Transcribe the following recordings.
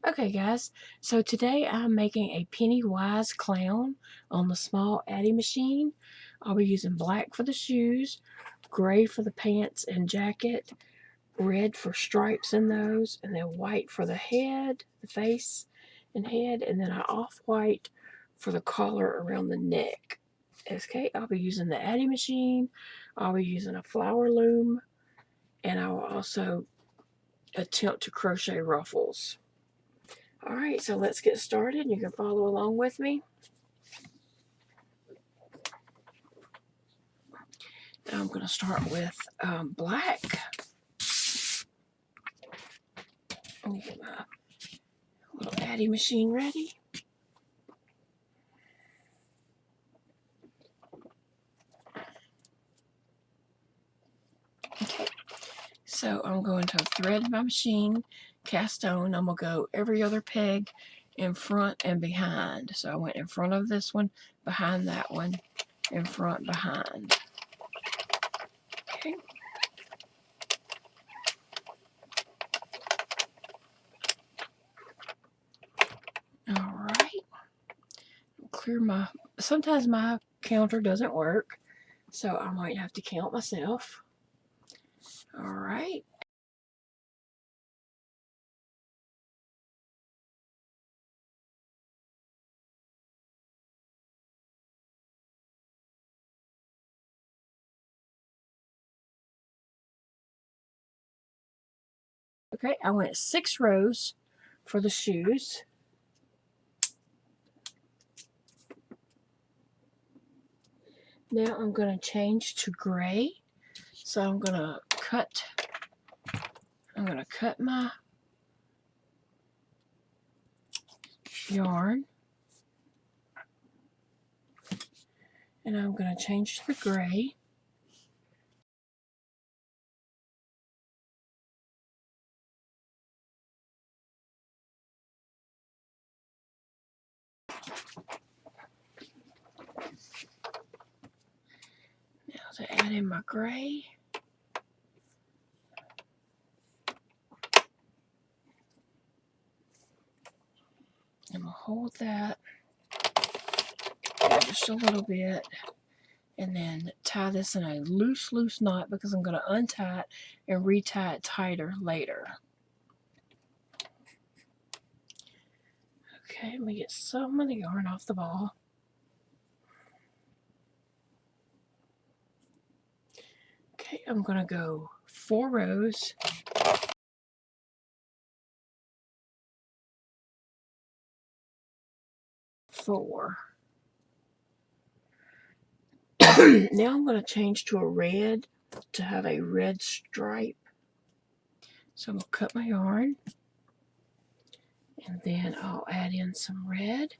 Okay guys, so today I'm making a Pennywise clown on the small Addi machine. I'll be using black for the shoes, gray for the pants and jacket, red for stripes in those, and then white for the head, the face and head, and then an off-white for the collar around the neck. Okay, I'll be using the Addi machine, I'll be using a flower loom, and I will also attempt to crochet ruffles. Alright, so let's get started. You can follow along with me. I'm going to start with black. Let me get my little Addi machine ready. Okay, so I'm going to thread my machine, cast on. I'm going to go every other peg in front and behind. So I went in front of this one, behind that one, in front, behind. Okay. Alright. Clear my, sometimes my counter doesn't work, so I might have to count myself. Alright. Okay, I went 6 rows for the shoes. Now I'm going to change to gray. So I'm going to cut my yarn. And I'm going to change to the gray. Now to add in my gray. I'm going to hold that just a little bit and then tie this in a loose knot because I'm going to untie it and retie it tighter later. Okay, let me get some of the yarn off the ball. Okay, I'm going to go 4 rows. Four. Now I'm going to change to a red to have a red stripe. So I'm going to cut my yarn and then I'll add in some red.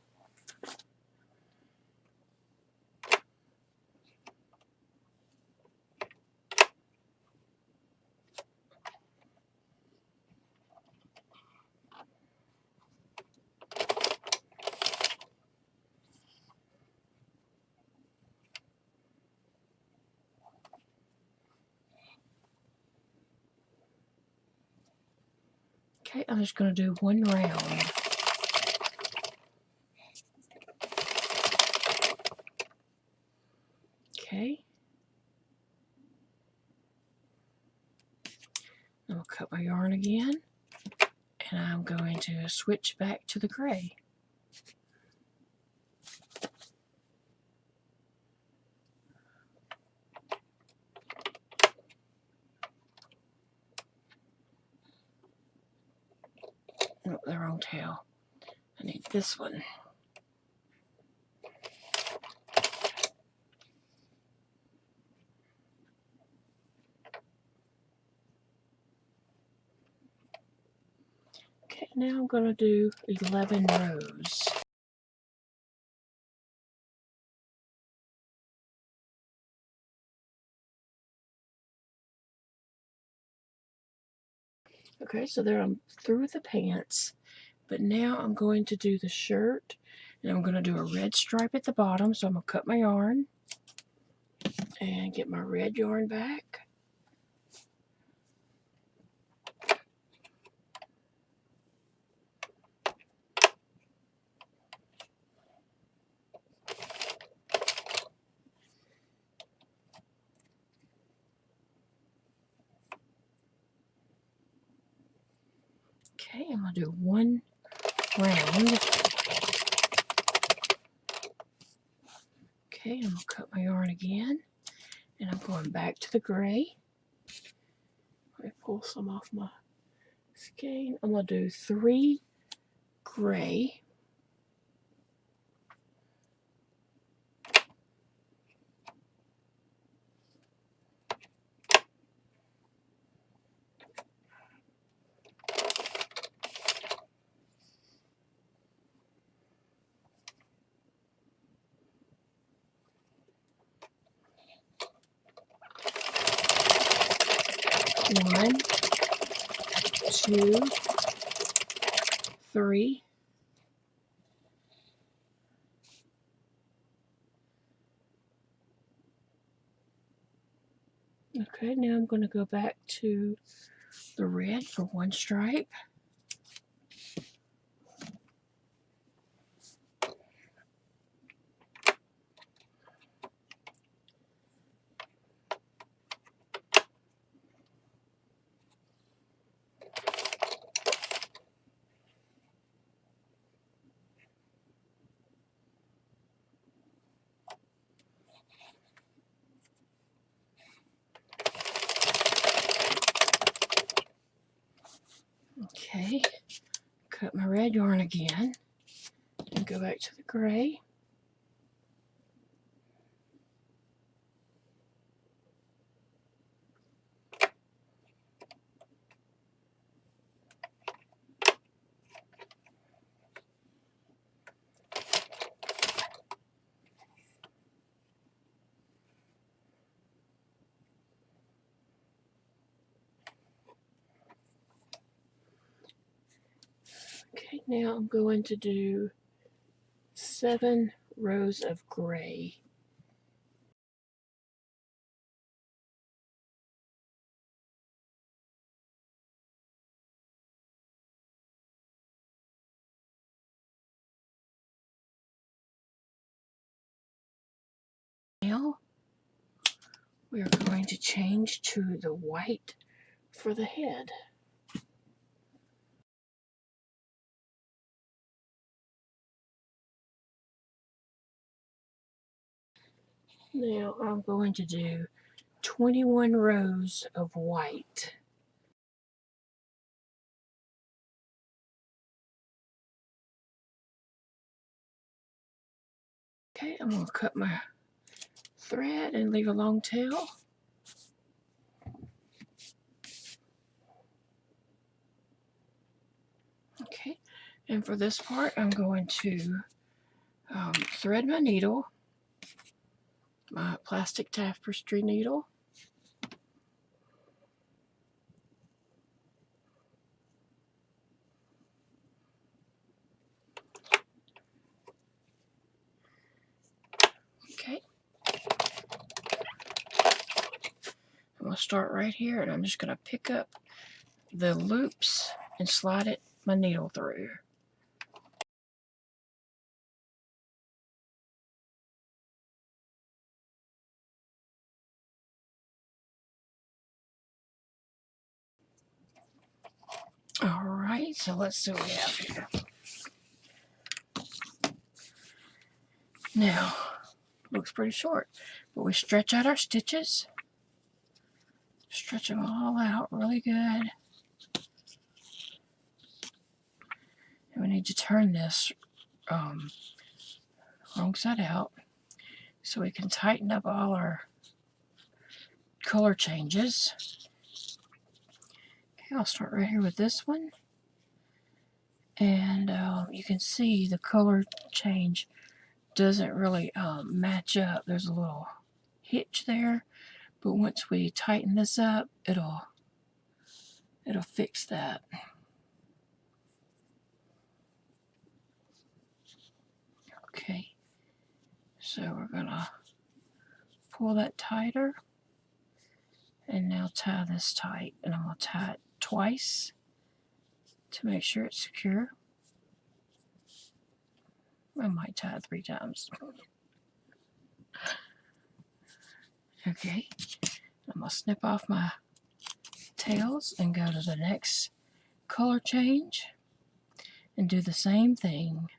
Okay, I'm just going to do 1 round. Okay. I'll cut my yarn again and I'm going to switch back to the gray. Oh, the wrong tail. I need this one. Okay, now I'm going to do 11 rows. Okay, so there I'm through with the pants, but now I'm going to do the shirt, and I'm going to do a red stripe at the bottom, so I'm going to cut my yarn and get my red yarn back. Okay, I'm going to do one round. Okay, I'm going to cut my yarn again, and I'm going back to the gray. Let me pull some off my skein. I'm going to do 3 gray. One, 2, 3. Okay, now I'm going to go back to the red for 1 stripe. Okay, cut my red yarn again and go back to the gray. Okay, now I'm going to do 7 rows of gray. Now we are going to change to the white for the head. Now I'm going to do 21 rows of white. Okay, I'm going to cut my thread and leave a long tail. Okay, and for this part I'm going to thread my needle, my plastic tapestry needle. Okay, I'm going to start right here, and I'm just going to pick up the loops and slide my needle through. Alright, so let's see what we have here. Now, looks pretty short, but we stretch out our stitches. Stretch them all out really good. And we need to turn this wrong side out so we can tighten up all our color changes. Okay, I'll start right here with this one. And you can see the color change doesn't really match up. There's a little hitch there, but once we tighten this up, it'll fix that. Okay, so we're gonna pull that tighter, and now tie this tight, and I'm gonna tie it twice to make sure it's secure. I might tie it 3 times. Okay, I'm gonna snip off my tails and go to the next color change and do the same thing.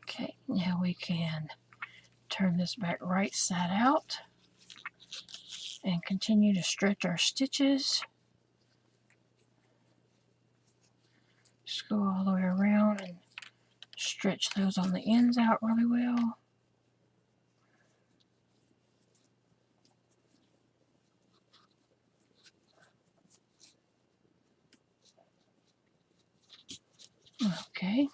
Okay, now we can turn this back right side out and continue to stretch our stitches. Just go all the way around and stretch those on the ends out really well. Okay.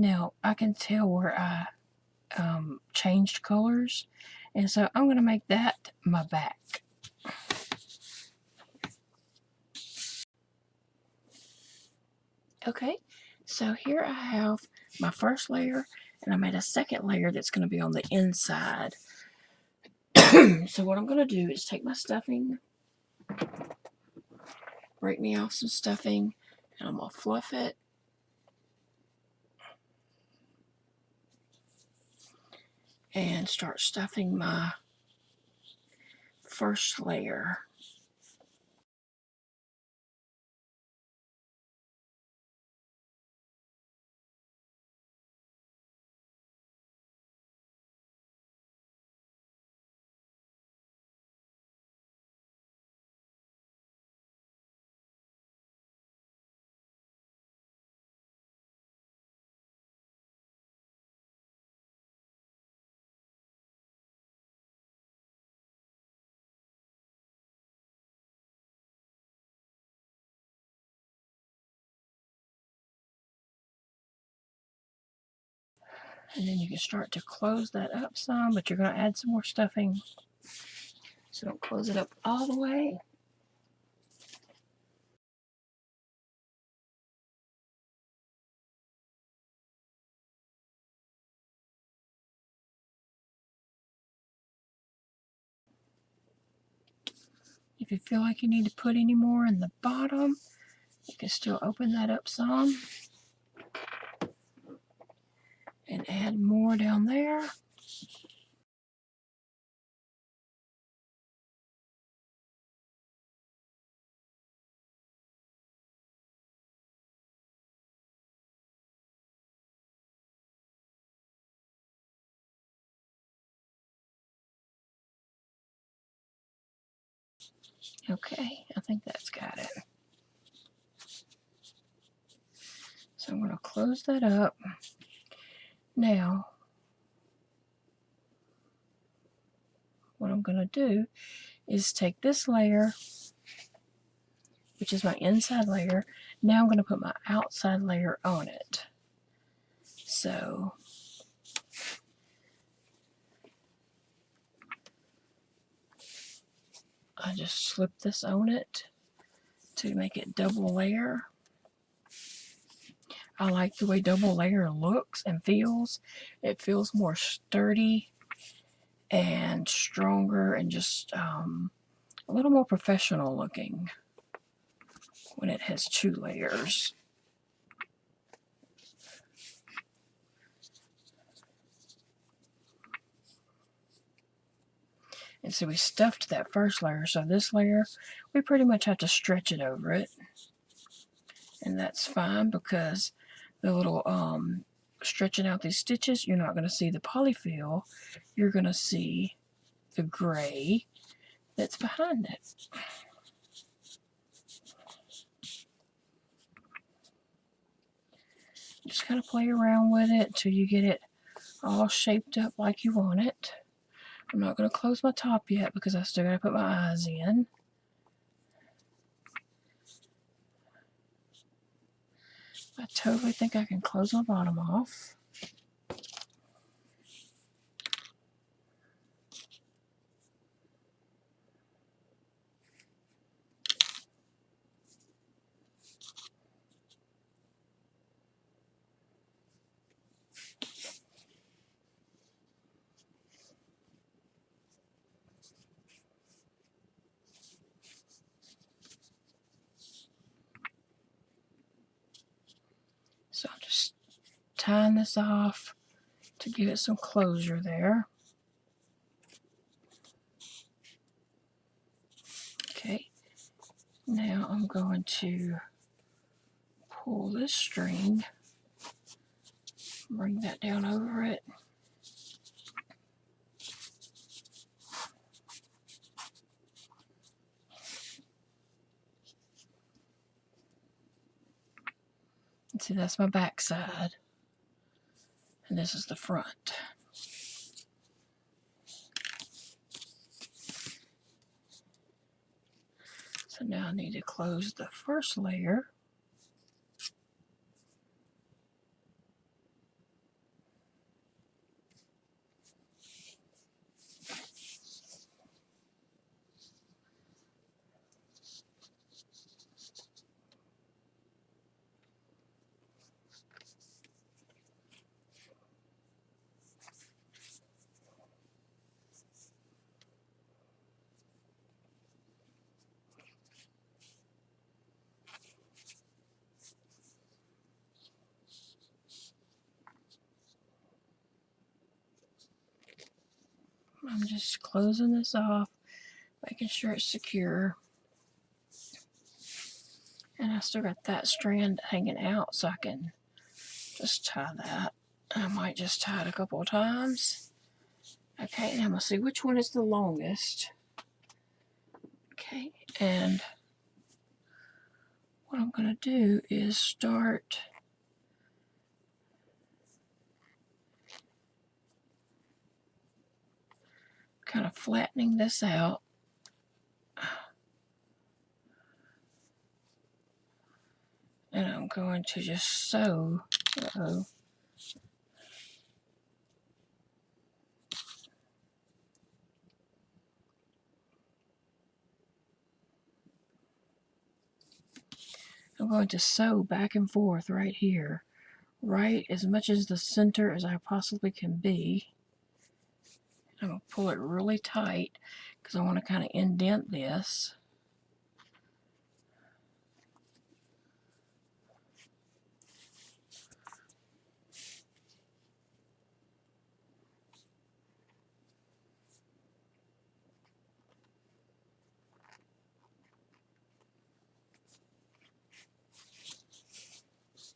Now I can tell where I changed colors, and so I'm going to make that my back. Okay, so here I have my first layer, and I made a second layer that's going to be on the inside. So what I'm going to do is take my stuffing, break me off some stuffing, and I'm going to fluff it. And start stuffing my first layer. And then you can start to close that up some, but you're going to add some more stuffing. So don't close it up all the way. If you feel like you need to put any more in the bottom, you can still open that up some and add more down there. Okay, I think that's got it. So I'm going to close that up. Now, what I'm going to do is take this layer, which is my inside layer. Now I'm going to put my outside layer on it. So I just slip this on it to make it double layer. I like the way double layer looks and feels. It feels more sturdy and stronger and just a little more professional looking when it has two layers. And so we stuffed that first layer, so this layer, we pretty much have to stretch it over it. And that's fine because the little stretching out these stitches, you're not going to see the polyfill. You're going to see the gray that's behind it. Just kind of play around with it until you get it all shaped up like you want it. I'm not going to close my top yet because I still got to put my eyes in. I totally think I can close my bottom off. So I'm just tying this off to give it some closure there. Okay, now I'm going to pull this string, bring that down over it. And see, that's my back side, and this is the front. So now I need to close the first layer. I'm just closing this off, making sure it's secure. And I still got that strand hanging out, so I can just tie that. I might just tie it a couple of times. Okay, now I'm going to see which one is the longest. Okay, and what I'm going to do is start kind of flattening this out. And I'm going to just sew. Uh-oh. I'm going to sew back and forth right here, right as much as the center as I possibly can be. I'm going to pull it really tight because I want to kind of indent this.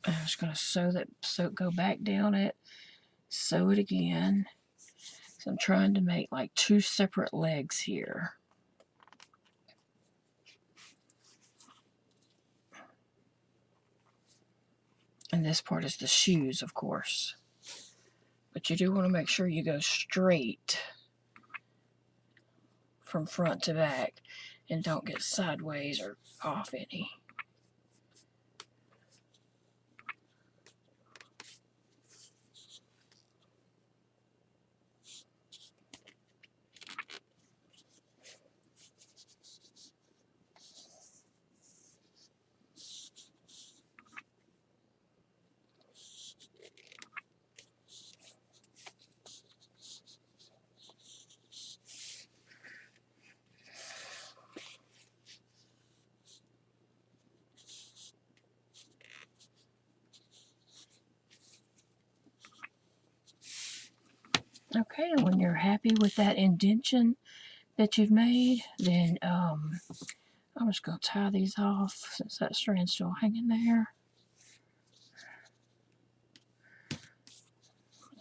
I'm just going to go back down it, sew it again. So I'm trying to make like two separate legs here. And this part is the shoes, of course. But you do want to make sure you go straight from front to back and don't get sideways or off any. Okay, and when you're happy with that indentation that you've made, then I'm just going to tie these off since that strand's still hanging there.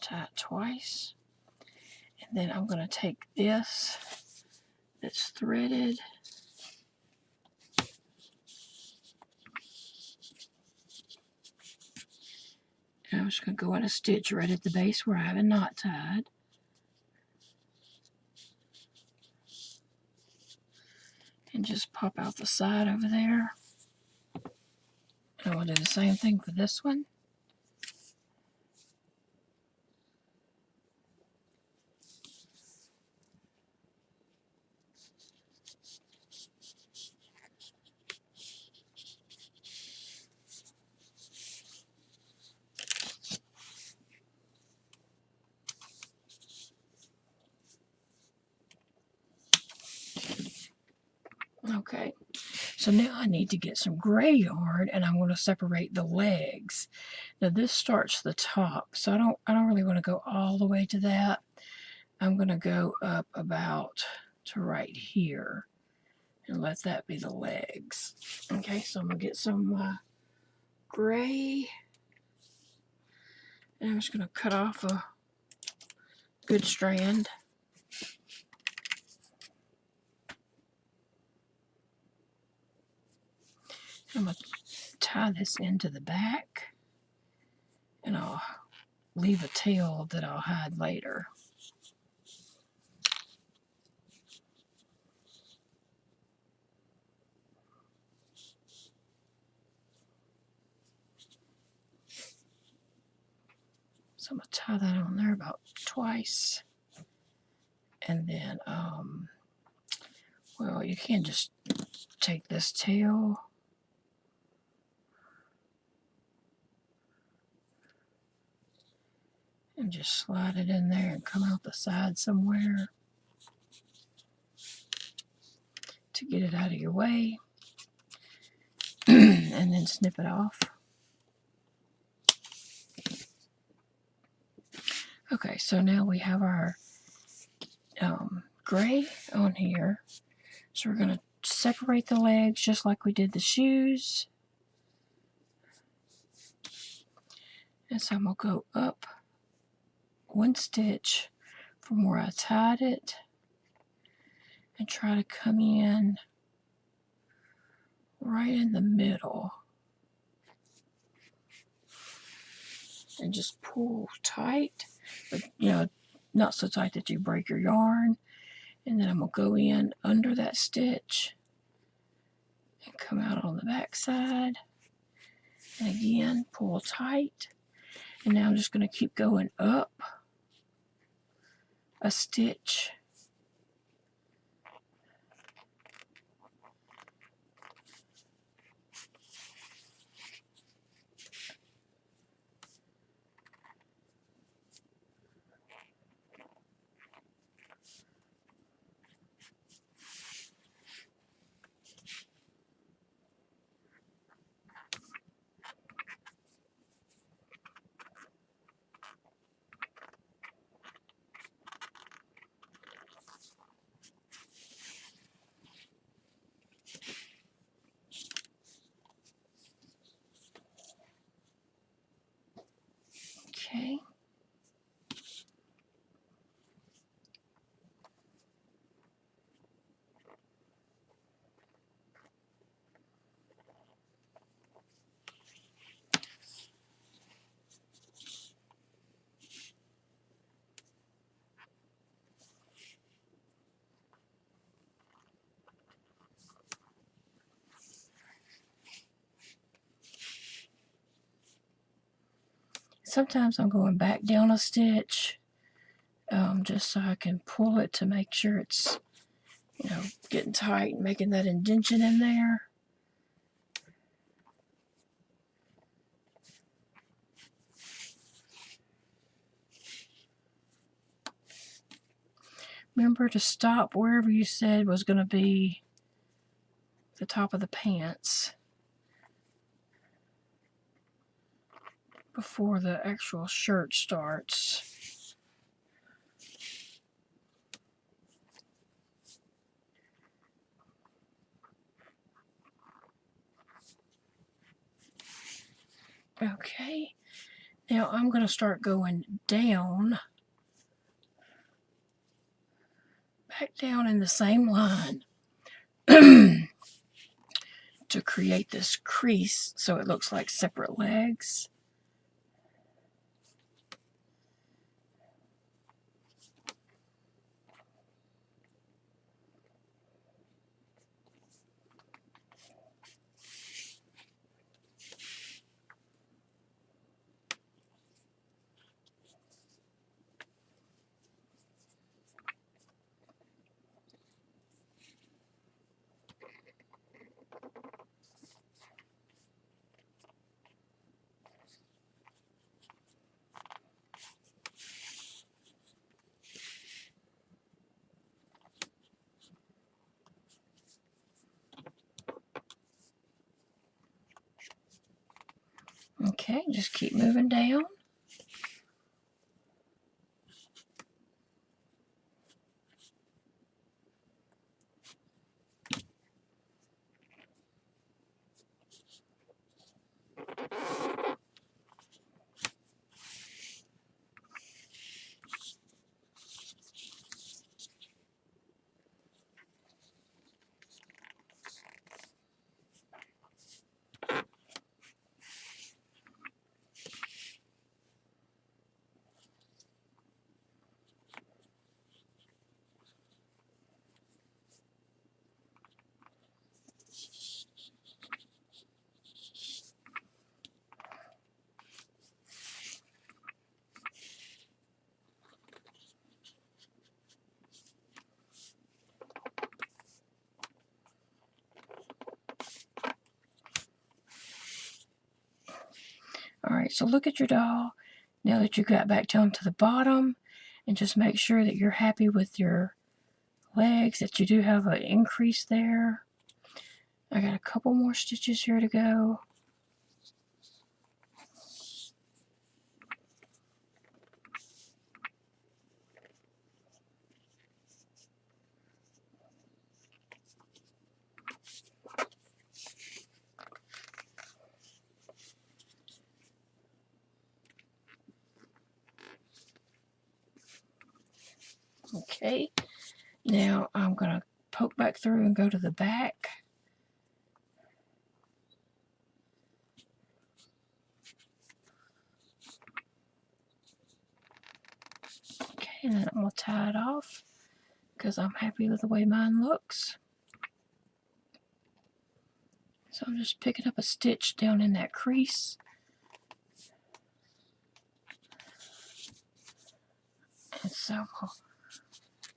Tie it twice. And then I'm going to take this that's threaded and I'm just going to go in a stitch right at the base where I have a knot tied. And just pop out the side over there. And I'll do the same thing for this one. Okay, so now I need to get some gray yarn, and I'm going to separate the legs. Now this starts the top, so I don't really want to go all the way to that. I'm going to go up about to right here and let that be the legs. Okay, so I'm going to get some gray, and I'm just going to cut off a good strand. I'm going to tie this into the back, and I'll leave a tail that I'll hide later. So I'm going to tie that on there about twice. And then, well, you can just take this tail and just slide it in there and come out the side somewhere to get it out of your way. And then snip it off. Okay, so now we have our gray on here. So we're going to separate the legs just like we did the shoes. And so I'm going to go up one stitch from where I tied it and try to come in right in the middle and just pull tight, but not so tight that you break your yarn. And then I'm going to go in under that stitch and come out on the back side, and again pull tight. And now I'm just going to keep going up a stitch. Okay. Sometimes I'm going back down a stitch just so I can pull it to make sure it's, getting tight and making that indention in there. Remember to stop wherever you said was going to be the top of the pants before the actual shirt starts. Okay, now I'm going to start going down, back down in the same line to create this crease so it looks like separate legs. Okay, just keep moving down. Alright, so look at your doll now that you got back down to the bottom, and just make sure that you're happy with your legs, that you do have an increase there. I got a couple more stitches here to go. Okay, now I'm going to poke back through and go to the back. Okay, and then I'm going to tie it off because I'm happy with the way mine looks. So I'm just picking up a stitch down in that crease. And so I'll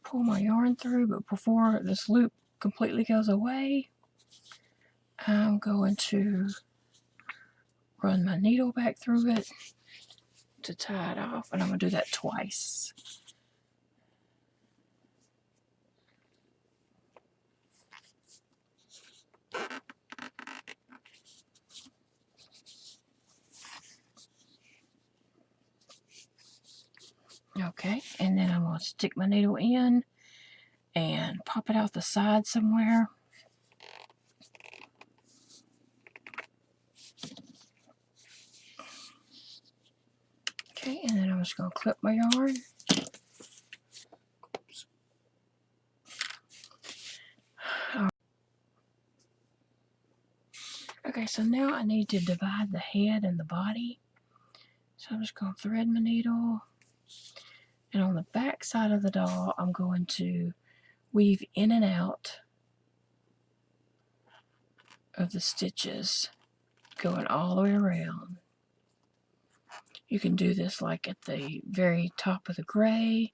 pull my yarn through, but before this loop completely goes away, I'm going to run my needle back through it to tie it off, and I'm going to do that twice. Okay, and then I'm going to stick my needle in and pop it out the side somewhere. Okay, and then I'm just going to clip my yarn. Okay, so now I need to divide the head and the body. So I'm just going to thread my needle. And on the back side of the doll, I'm going to weave in and out of the stitches, going all the way around. You can do this like at the very top of the gray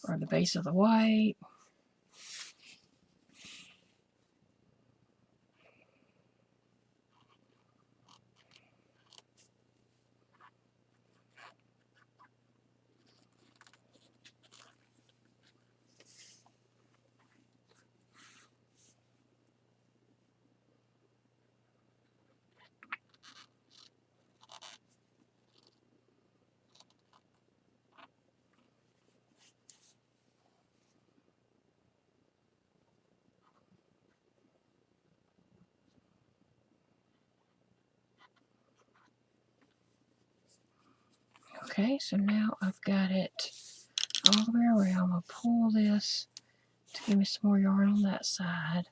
or the base of the white. Okay, so now I've got it all the way around. I'm going to pull this to give me some more yarn on that side.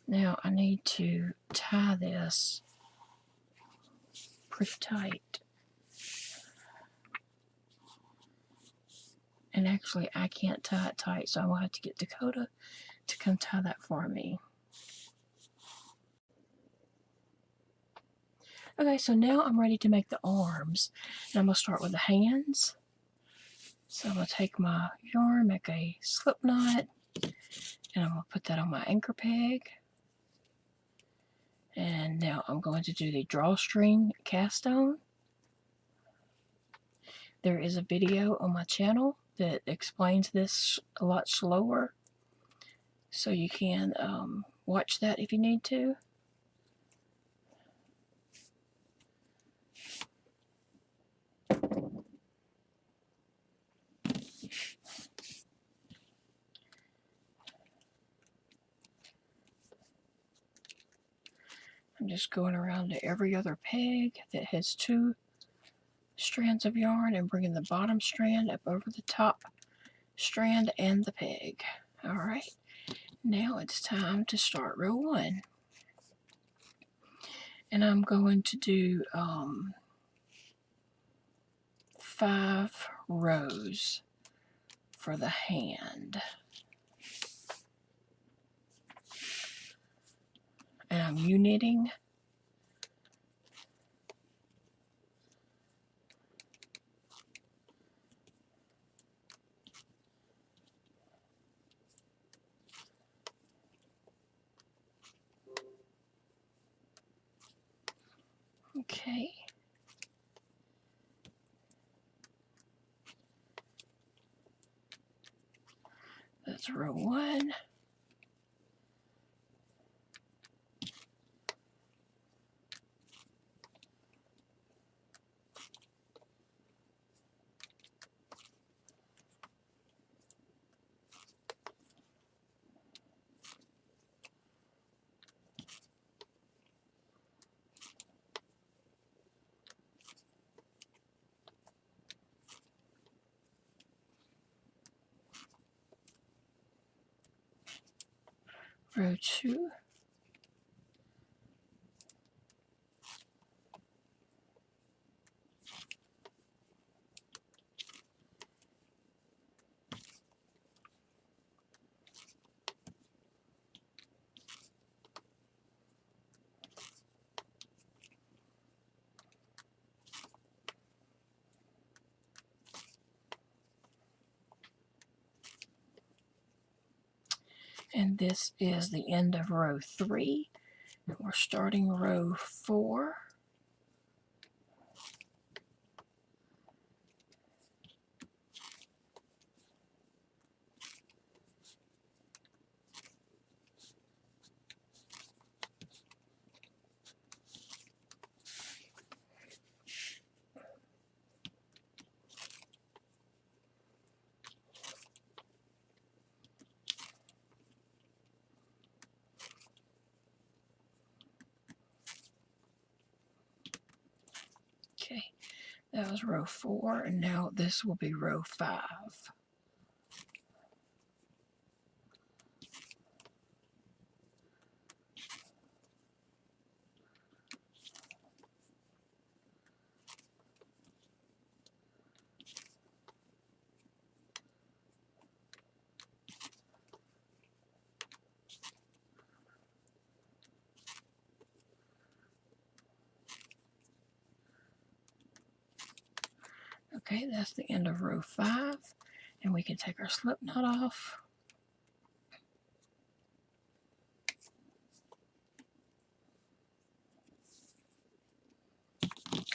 Now I need to tie this pretty tight. And actually I can't tie it tight, so I'm going to have to get Dakota to come tie that for me. Okay, so now I'm ready to make the arms. And I'm going to start with the hands. So I'm going to take my yarn, make a slip knot, and I'm going to put that on my anchor peg. And now I'm going to do the drawstring cast on. There is a video on my channel that explains this a lot slower, so you can watch that if you need to. I'm just going around to every other peg that has 2 strands of yarn and bringing the bottom strand up over the top strand and the peg. Alright, now it's time to start row 1. And I'm going to do 5 rows for the hand. And I'm U-knitting. Okay. That's row 1. Row 2. And this is the end of row 3. We're starting row 4. Okay, that was row 4, and now this will be row 5. Okay, that's the end of row 5, and we can take our slip knot off.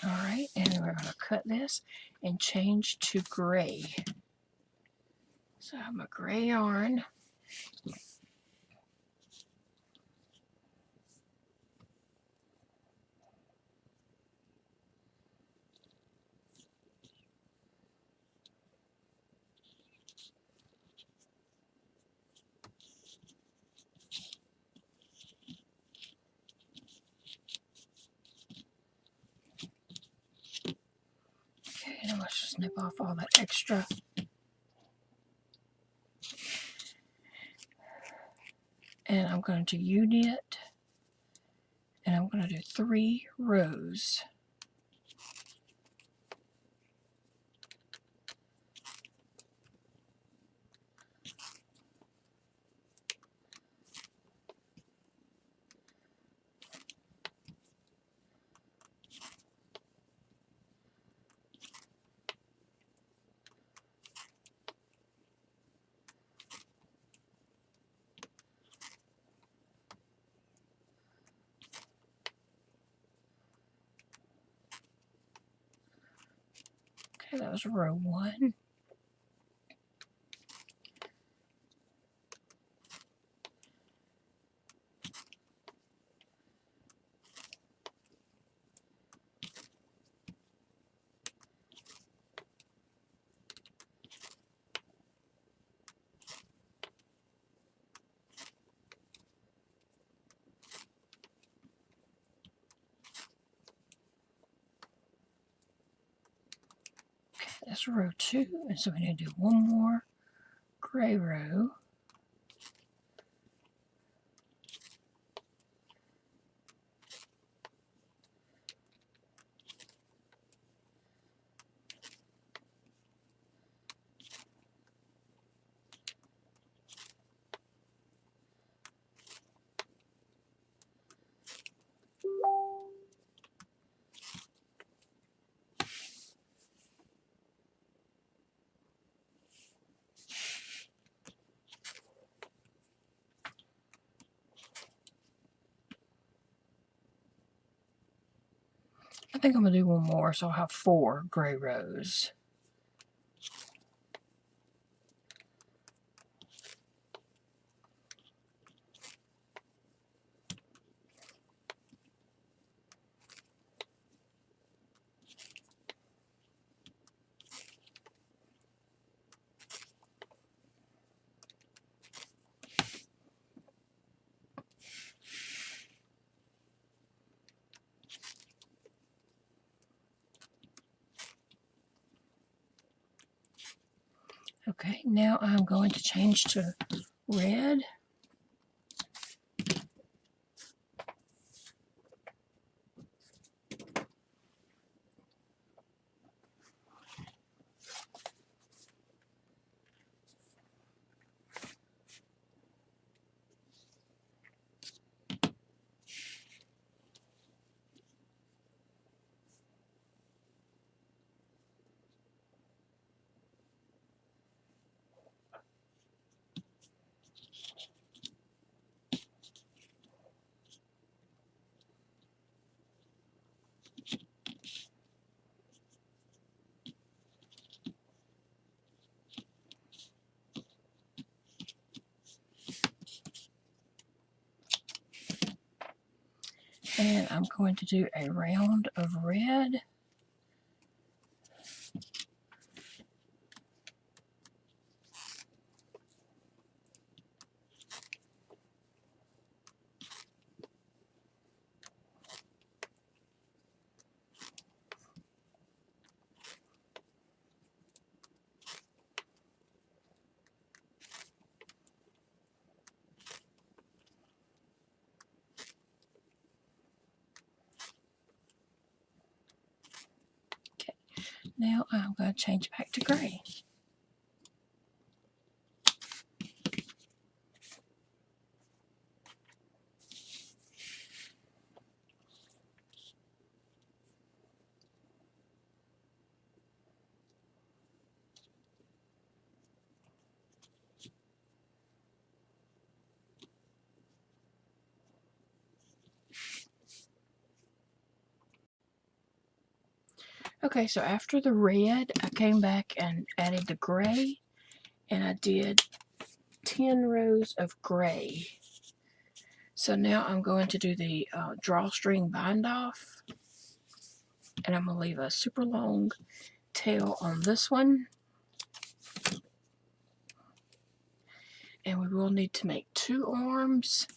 Alright, and we're going to cut this and change to gray. So I have my gray yarn. Okay, now let's just snip off all that extra. And I'm going to U-knit, and I'm going to do 3 rows. Okay, that was row 1. That's row 2, and so we need to do one more gray row. I think I'm going to do one more, so I'll have 4 gray rows. Okay, now I'm going to change to red. And I'm going to do a round of red. Okay, now I'm going to change back to gray. Okay, so after the red, I came back and added the gray, and I did 10 rows of gray. So now I'm going to do the drawstring bind off, and I'm going to leave a super long tail on this one. And we will need to make 2 arms.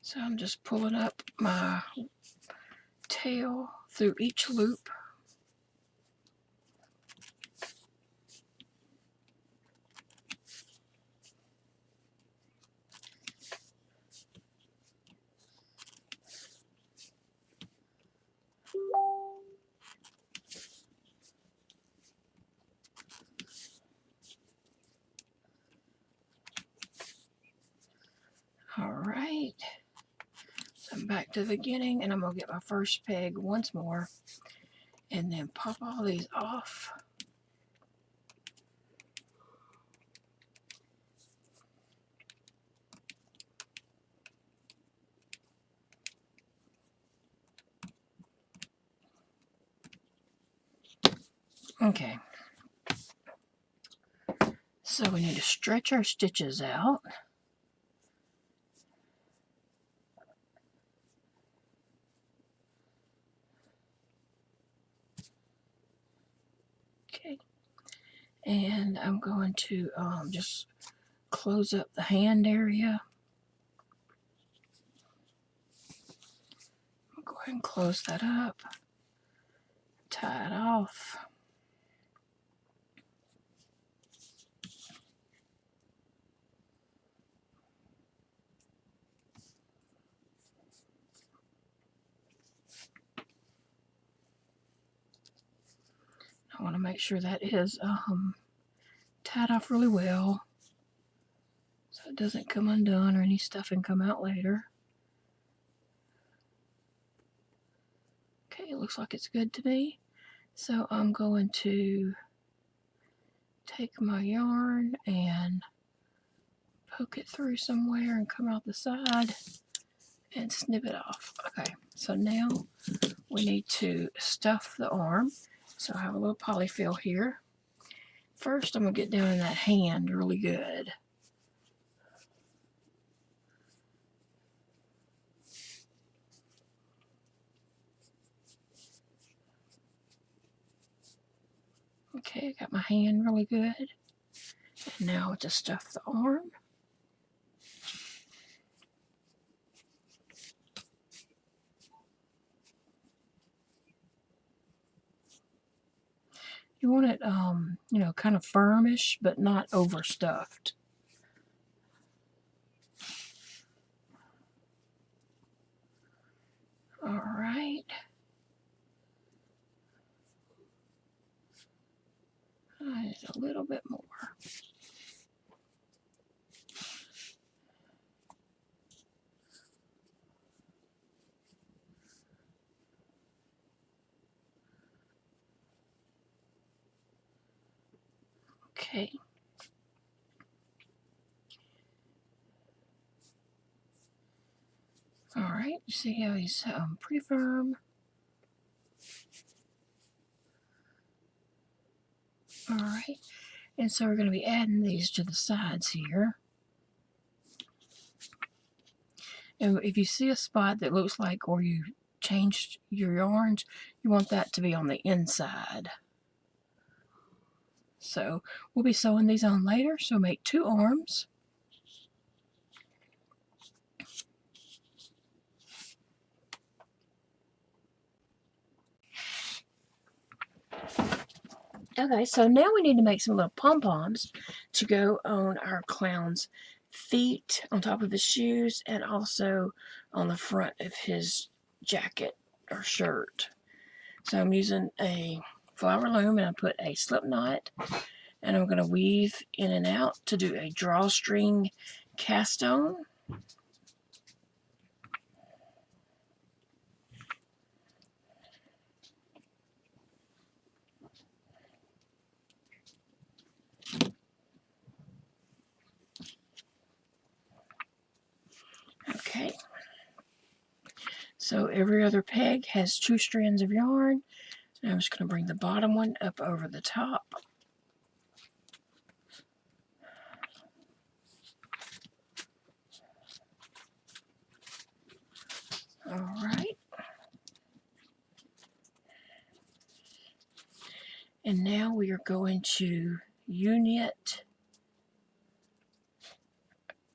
So I'm just pulling up my tail through each loop. All right. So I'm back to the beginning, and I'm going to get my first peg once more, and then pop all these off. Okay. So we need to stretch our stitches out. Okay. And I'm going to just close up the hand area. Go ahead and close that up. Tie it off. I want to make sure that is tied off really well so it doesn't come undone or any stuffing come out later. Okay, it looks like it's good to me. So I'm going to take my yarn and poke it through somewhere and come out the side and snip it off. Okay, so now we need to stuff the arm. So I have a little polyfill here. First, I'm going to get down in that hand really good. Okay, I got my hand really good. And now to stuff the arm. You want it, you know, kind of firmish, but not overstuffed. All right. Just a little bit more. Okay. All right. You see how he's pretty firm. All right. And so we're going to be adding these to the sides here. And if you see a spot that looks like or you changed your yarns, you want that to be on the inside. So we'll be sewing these on later. So make 2 arms. Okay, so now we need to make some little pom-poms to go on our clown's feet, on top of his shoes, and also on the front of his jacket or shirt. So I'm using a flower loom, and I put a slip knot, and I'm going to weave in and out to do a drawstring cast on. Okay, so every other peg has 2 strands of yarn. And I'm just going to bring the bottom one up over the top. All right. And now we are going to U-knit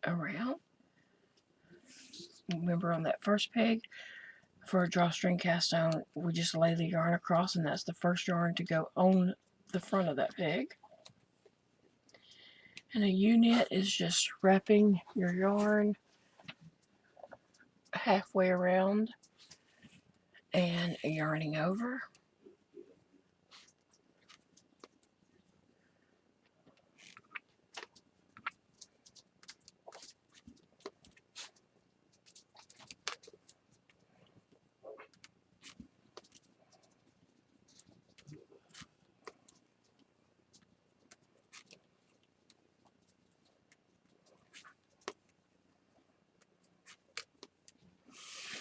around. Remember on that first peg, for a drawstring cast on, we just lay the yarn across, and that's the first yarn to go on the front of that peg. And a U-knit is just wrapping your yarn halfway around and yarning over.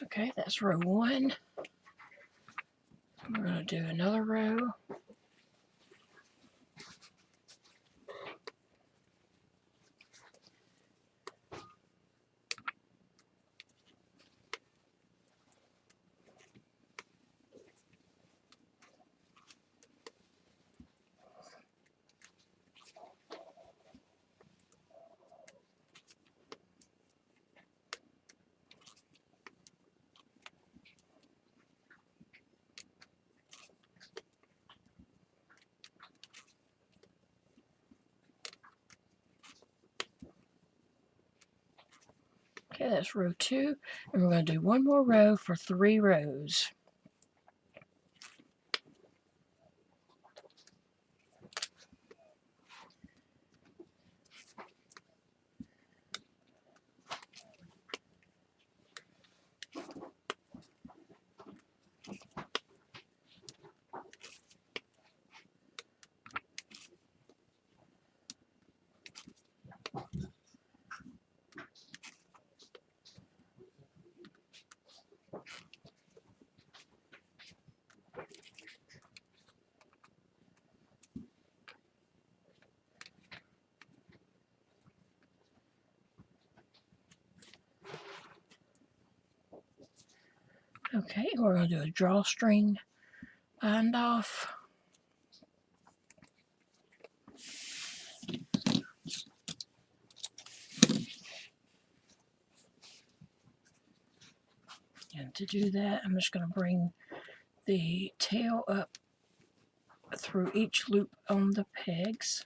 Okay, that's row 1. We're going to do another row. Okay, that's row 2, and we're going to do one more row for 3 rows. Okay, we're going to do a drawstring bind off. And to do that, I'm just going to bring the tail up through each loop on the pegs.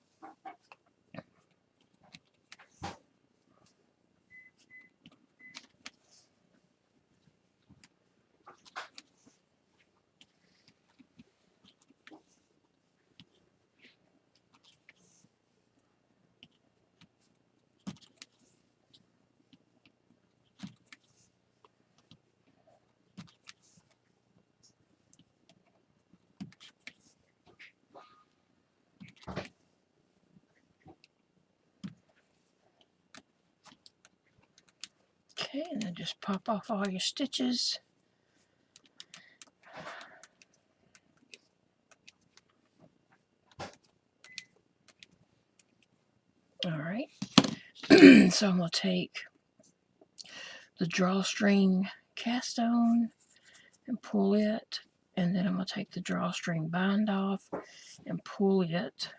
Okay, and then just pop off all your stitches. Alright, so I'm going to take the drawstring cast on and pull it, and then I'm going to take the drawstring bind off and pull it.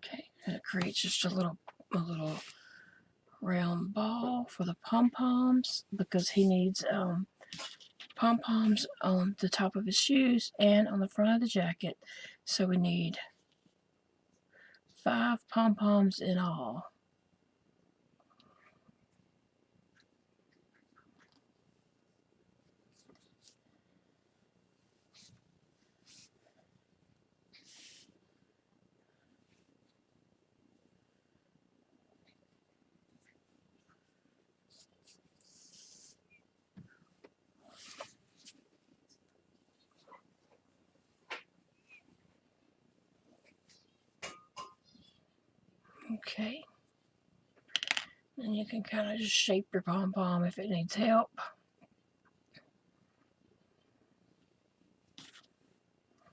Okay, and it creates just a little round ball for the pom-poms, because he needs pom-poms on the top of his shoes and on the front of the jacket. So we need 5 pom-poms in all. Okay. And you can kind of just shape your pom-pom if it needs help.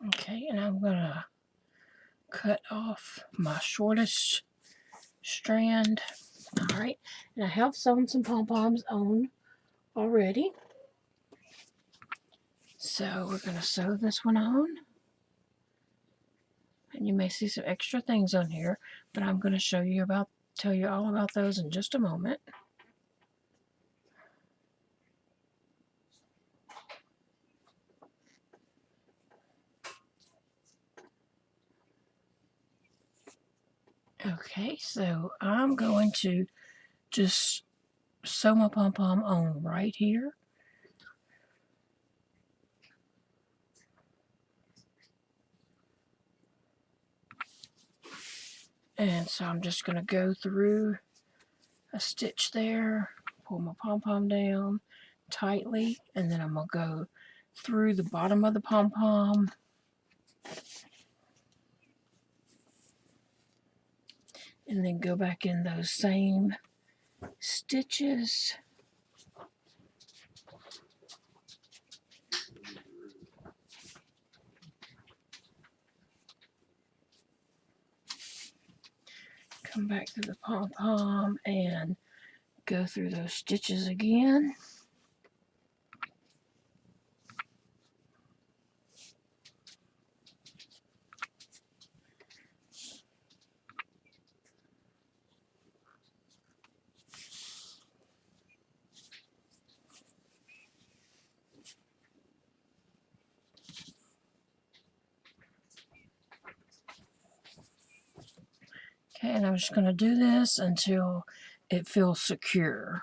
Okay, and I'm going to cut off my shortest strand. Alright, and I have sewn some pom-poms on already. So we're going to sew this one on. And you may see some extra things on here, but I'm going to tell you all about those in just a moment. Okay, so I'm going to just sew my pom-pom on right here. And so I'm just going to go through a stitch there, pull my pom-pom down tightly, and then I'm going to go through the bottom of the pom-pom. And then go back in those same stitches. Come back through the pom-pom and go through those stitches again. Okay, and I'm just going to do this until it feels secure.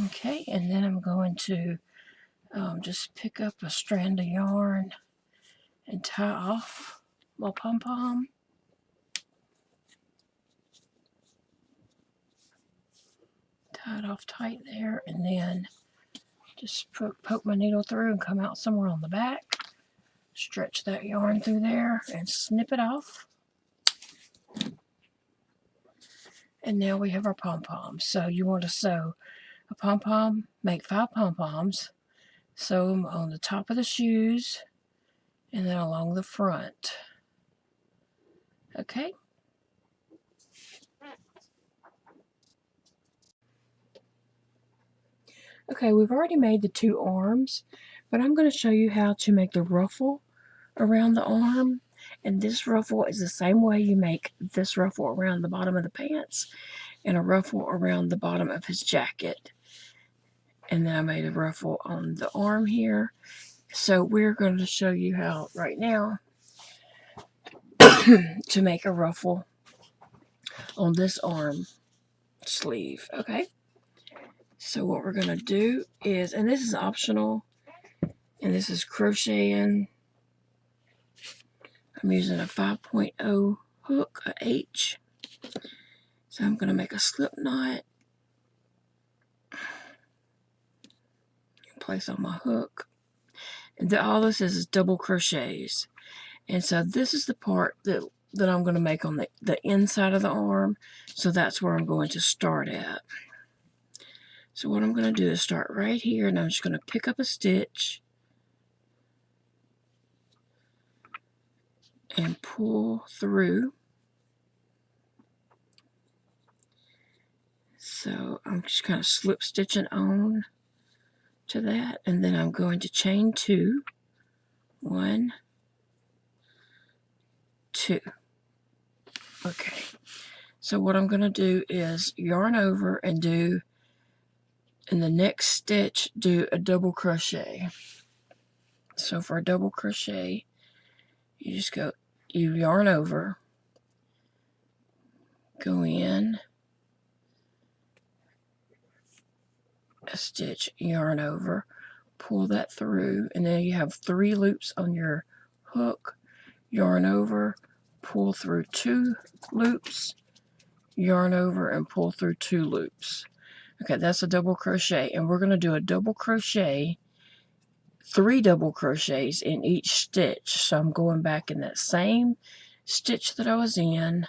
Okay, and then I'm going to just pick up a strand of yarn and tie off my pom-pom. Tie it off tight there, and then just poke my needle through and come out somewhere on the back. Stretch that yarn through there and snip it off. And now we have our pom-poms. So you want to sew a pom-pom, make 5 pom-poms, sew them on the top of the shoes and then along the front. Okay? Okay, we've already made the 2 arms, but I'm going to show you how to make the ruffle around the arm. And this ruffle is the same way you make this ruffle around the bottom of the pants and a ruffle around the bottom of his jacket. And then I made a ruffle on the arm here. So we're going to show you how right now to make a ruffle on this arm sleeve. Okay, so what we're going to do is, and this is optional, and this is crocheting. I'm using a 5.0 hook, a H. So I'm going to make a slip knot, place on my hook. And all this is double crochets. And so this is the part that I'm going to make on the inside of the arm. So that's where I'm going to start at. So what I'm going to do is start right here, and I'm just going to pick up a stitch and pull through. So I'm just kind of slip stitching on to that, and then I'm going to chain 2. 1, 2. Okay. So what I'm going to do is yarn over and do, in the next stitch, do a double crochet. So for a double crochet, you just you yarn over, go in, a stitch, yarn over, pull that through, and then you have 3 loops on your hook, yarn over, pull through 2 loops, yarn over, and pull through 2 loops. Okay, that's a double crochet, and we're going to do a double crochet, 3 double crochets in each stitch. So I'm going back in that same stitch that I was in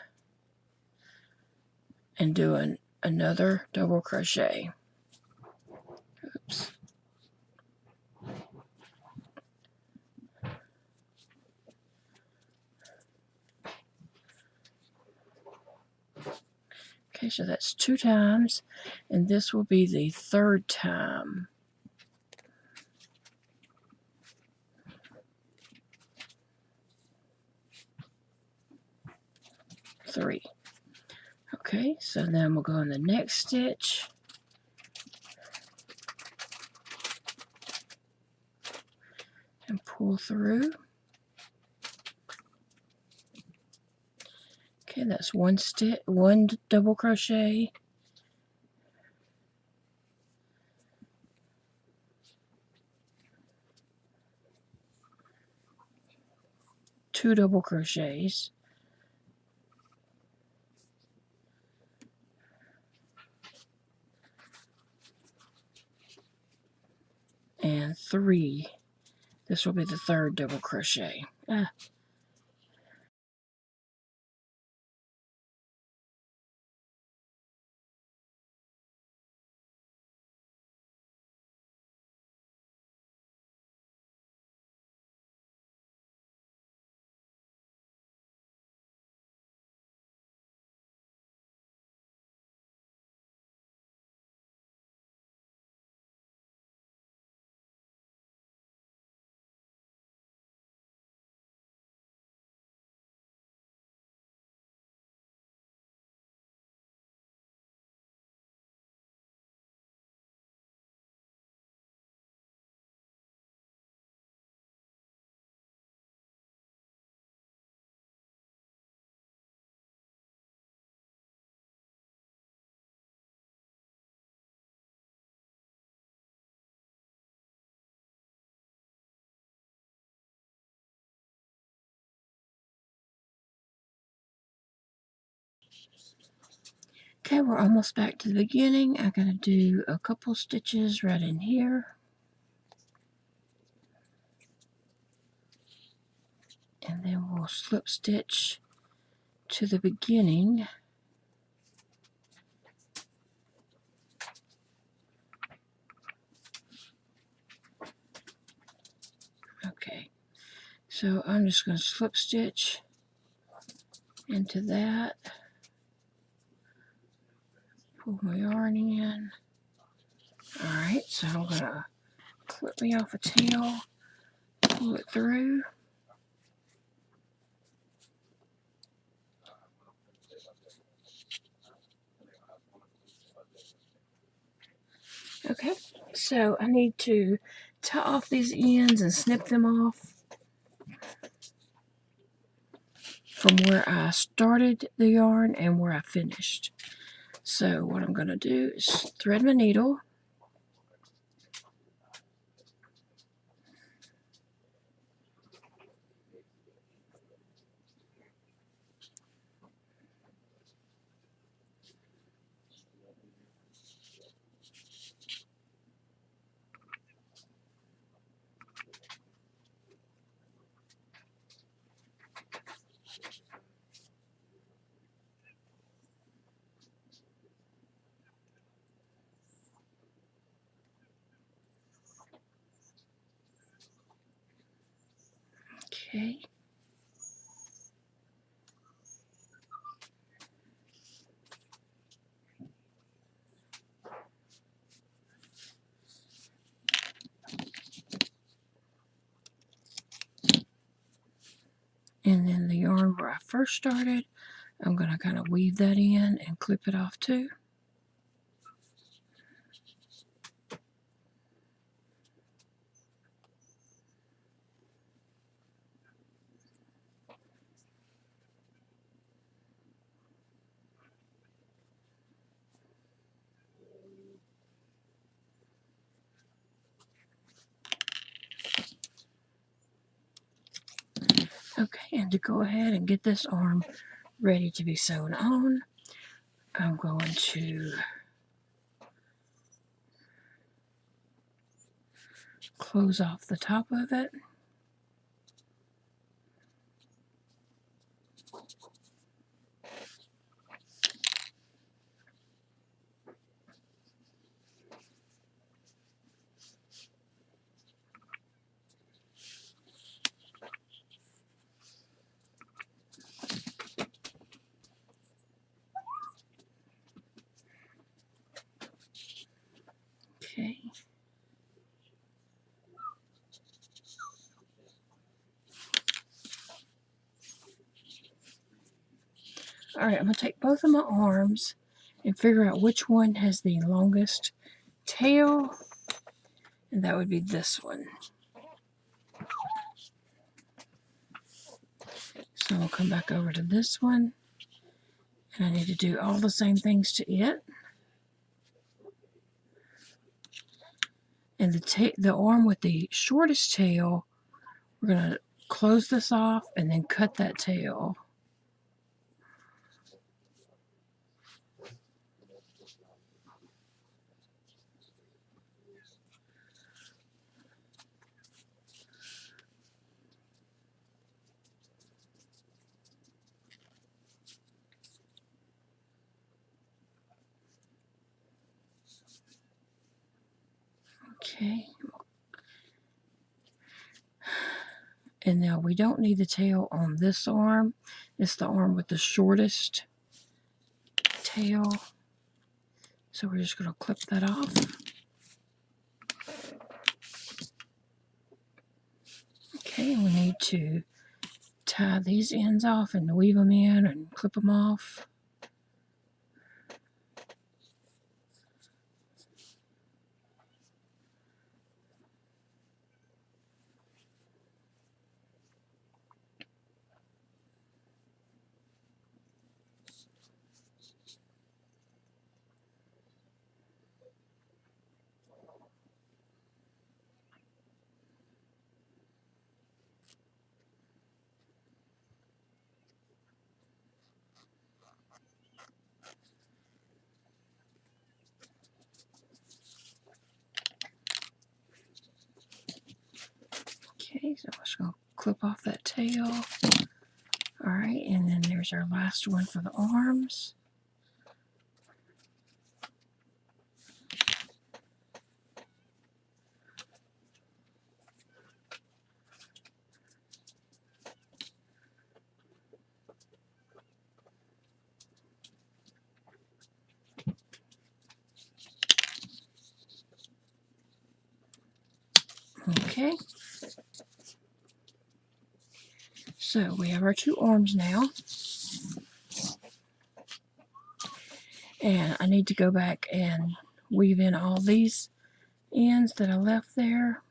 and doing another double crochet. Oops. Okay, so that's 2 times, and this will be the 3rd time. Three. Okay, so then we'll go in the next stitch. And pull through. Okay, that's 1 stitch, 1 double crochet. Two double crochets. And 3. This will be the 3rd double crochet. Okay, we're almost back to the beginning. I'm going to do a couple stitches right in here. And then we'll slip stitch to the beginning. Okay, so I'm just going to slip stitch into that. Pull my yarn in. Alright, so I'm going to clip me off a tail, pull it through. Okay, so I need to tie off these ends and snip them off from where I started the yarn and where I finished. So what I'm going to do is thread my needle. Okay. And then the yarn where I first started, I'm going to kind of weave that in and clip it off too. Okay, and to go ahead and get this arm ready to be sewn on, I'm going to close off the top of it. Okay. Alright, I'm going to take both of my arms and figure out which one has the longest tail, and that would be this one. So I'll come back over to this one, and I need to do all the same things to it. And the arm with the shortest tail, we're going to close this off and then cut that tail. Okay. And now we don't need the tail on this arm. It's the arm with the shortest tail. So we're just going to clip that off. Okay, and we need to tie these ends off and weave them in and clip them off. Okay, so I'm just going to clip off that tail. Alright, and then there's our last one for the arms. Okay, so we have our two arms now, and I need to go back and weave in all these ends that I left there,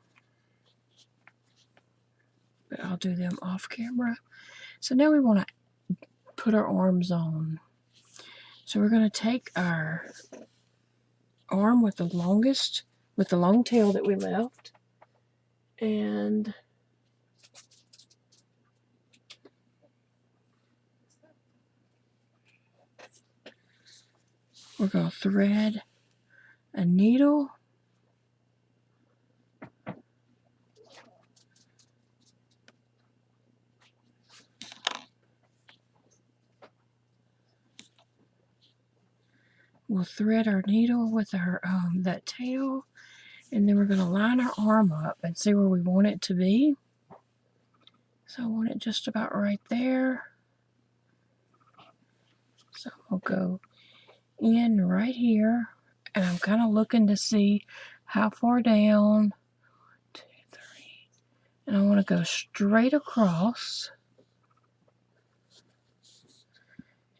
but I'll do them off camera. So now we want to put our arms on. So we're going to take our arm with the long tail that we left, and we're going to thread a needle we'll thread our needle with our that tail, and then we're going to line our arm up and see where we want it to be. So I want it just about right there. So I'll go in right here, and I'm kind of looking to see how far down. 2, 3, and I want to go straight across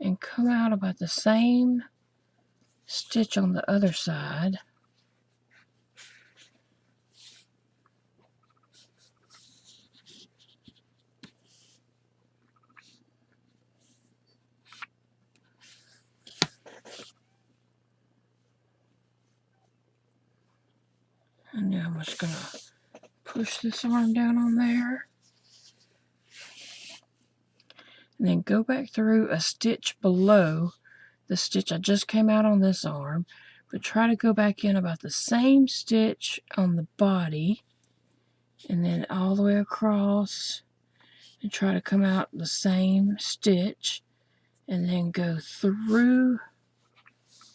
and come out about the same stitch on the other side. And now I'm just going to push this arm down on there. And then go back through a stitch below the stitch I just came out on this arm, but try to go back in about the same stitch on the body, and then all the way across, and try to come out the same stitch, and then go through,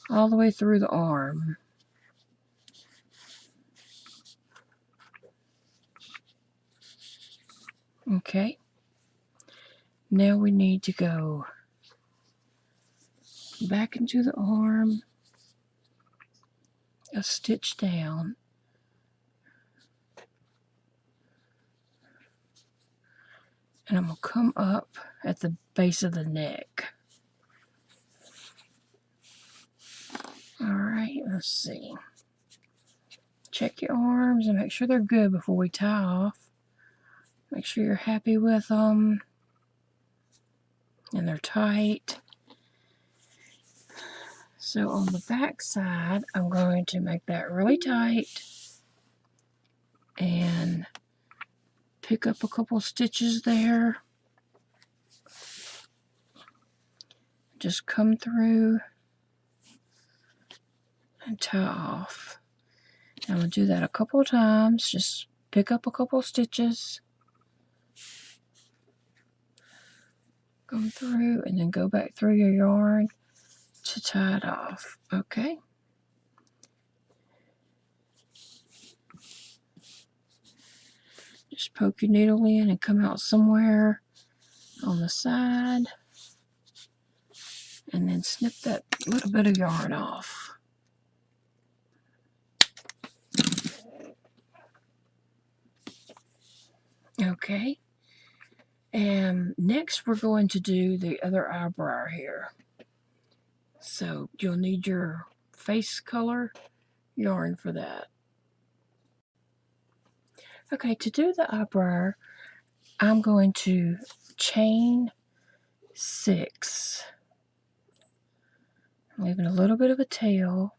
all the way through the arm. Okay, now we need to go back into the arm, a stitch down, and I'm going to come up at the base of the neck. Alright, let's see. Check your arms and make sure they're good before we tie off. Make sure you're happy with them and they're tight. So on the back side, I'm going to make that really tight and pick up a couple stitches there. Just come through and tie off. I'm going to do that a couple of times. Just pick up a couple stitches, come through, and then go back through your yarn to tie it off. Okay. Just poke your needle in and come out somewhere on the side, and then snip that little bit of yarn off. Okay, and next we're going to do the other eyebrow here. So you'll need your face color yarn for that. Okay, to do the eyebrow, I'm going to chain 6. I'm leaving a little bit of a tail.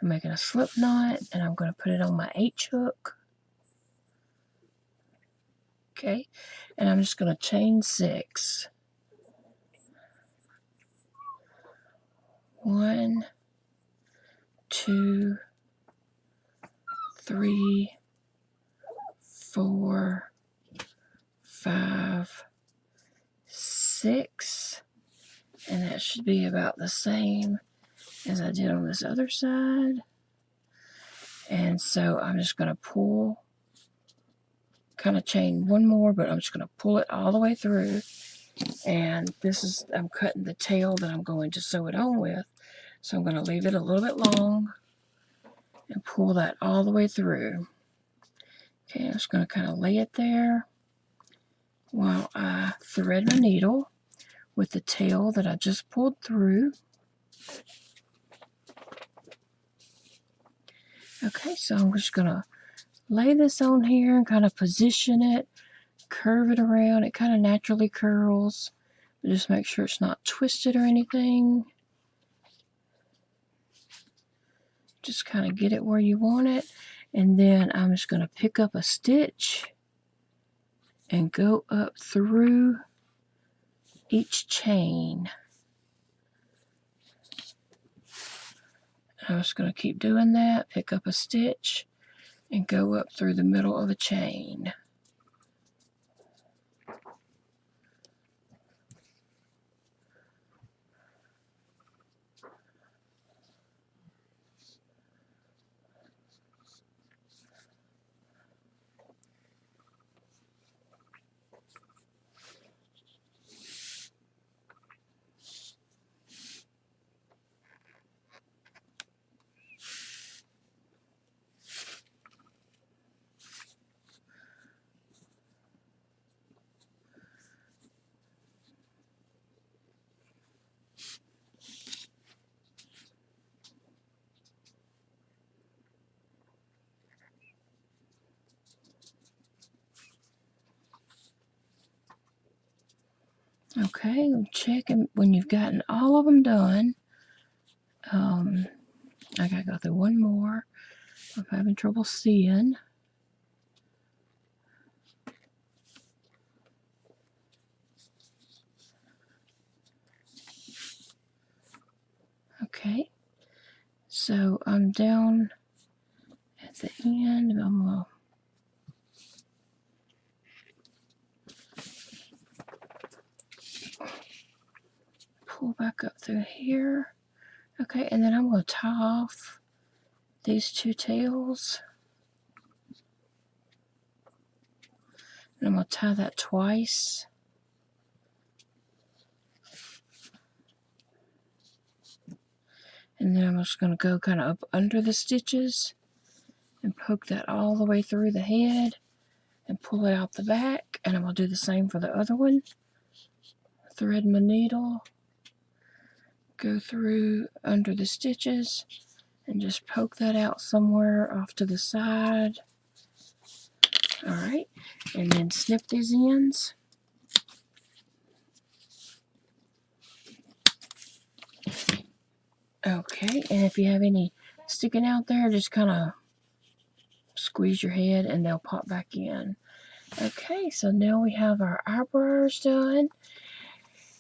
I'm making a slip knot, and I'm going to put it on my H hook. Okay, and I'm just going to chain 6. 1, 2, 3, 4, 5, 6, and that should be about the same as I did on this other side. And so I'm just going to pull, kind of chain one more, but I'm just going to pull it all the way through. And this is, I'm cutting the tail that I'm going to sew it on with. So I'm going to leave it a little bit long and pull that all the way through. Okay, I'm just going to kind of lay it there while I thread my needle with the tail that I just pulled through. Okay, so I'm just going to lay this on here and kind of position it, curve it around. It kind of naturally curls, but just make sure it's not twisted or anything. Just kind of get it where you want it. And then I'm just going to pick up a stitch and go up through each chain. I'm just going to keep doing that. Pick up a stitch and go up through the middle of a chain. Okay, check when you've gotten all of them done. I gotta go through one more. I'm having trouble seeing. Okay, so I'm down at the end. I'm gonna pull back up through here. Okay, and then I'm going to tie off these two tails. And I'm going to tie that twice. And then I'm just going to go kind of up under the stitches and poke that all the way through the head and pull it out the back. And I'm going to do the same for the other one. Thread my needle, go through under the stitches, and just poke that out somewhere off to the side. Alright, and then snip these ends. Okay, and if you have any sticking out there, just kind of squeeze your head and they'll pop back in. Okay, so now we have our eyebrows done.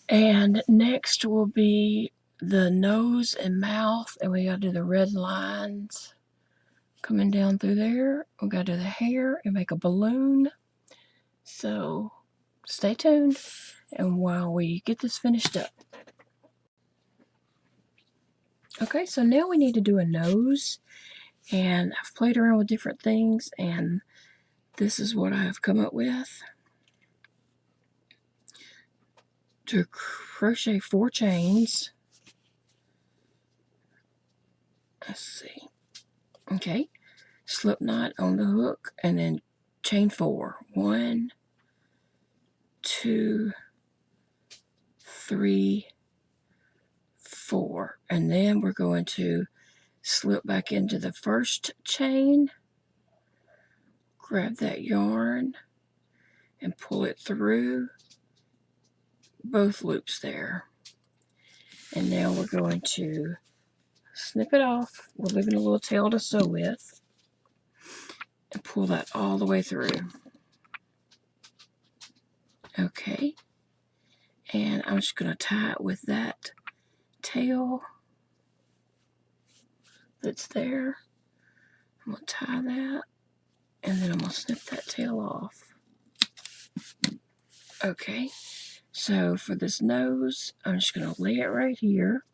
And next will be the nose and mouth, and we gotta do the red lines coming down through there. We gotta do the hair and make a balloon. So stay tuned, and while we get this finished up. Okay, so now we need to do a nose, and I've played around with different things, and this is what I have come up with. To crochet 4 chains. Let's see. Okay, slip knot on the hook and then chain 4. 1, 2, 3, 4. And then we're going to slip back into the first chain, grab that yarn and pull it through both loops there. And now we're going to snip it off. We're leaving a little tail to sew with, and pull that all the way through. Okay, and I'm just going to tie it with that tail that's there. I'm going to tie that, and then I'm going to snip that tail off. Okay, so for this nose, I'm just going to lay it right here.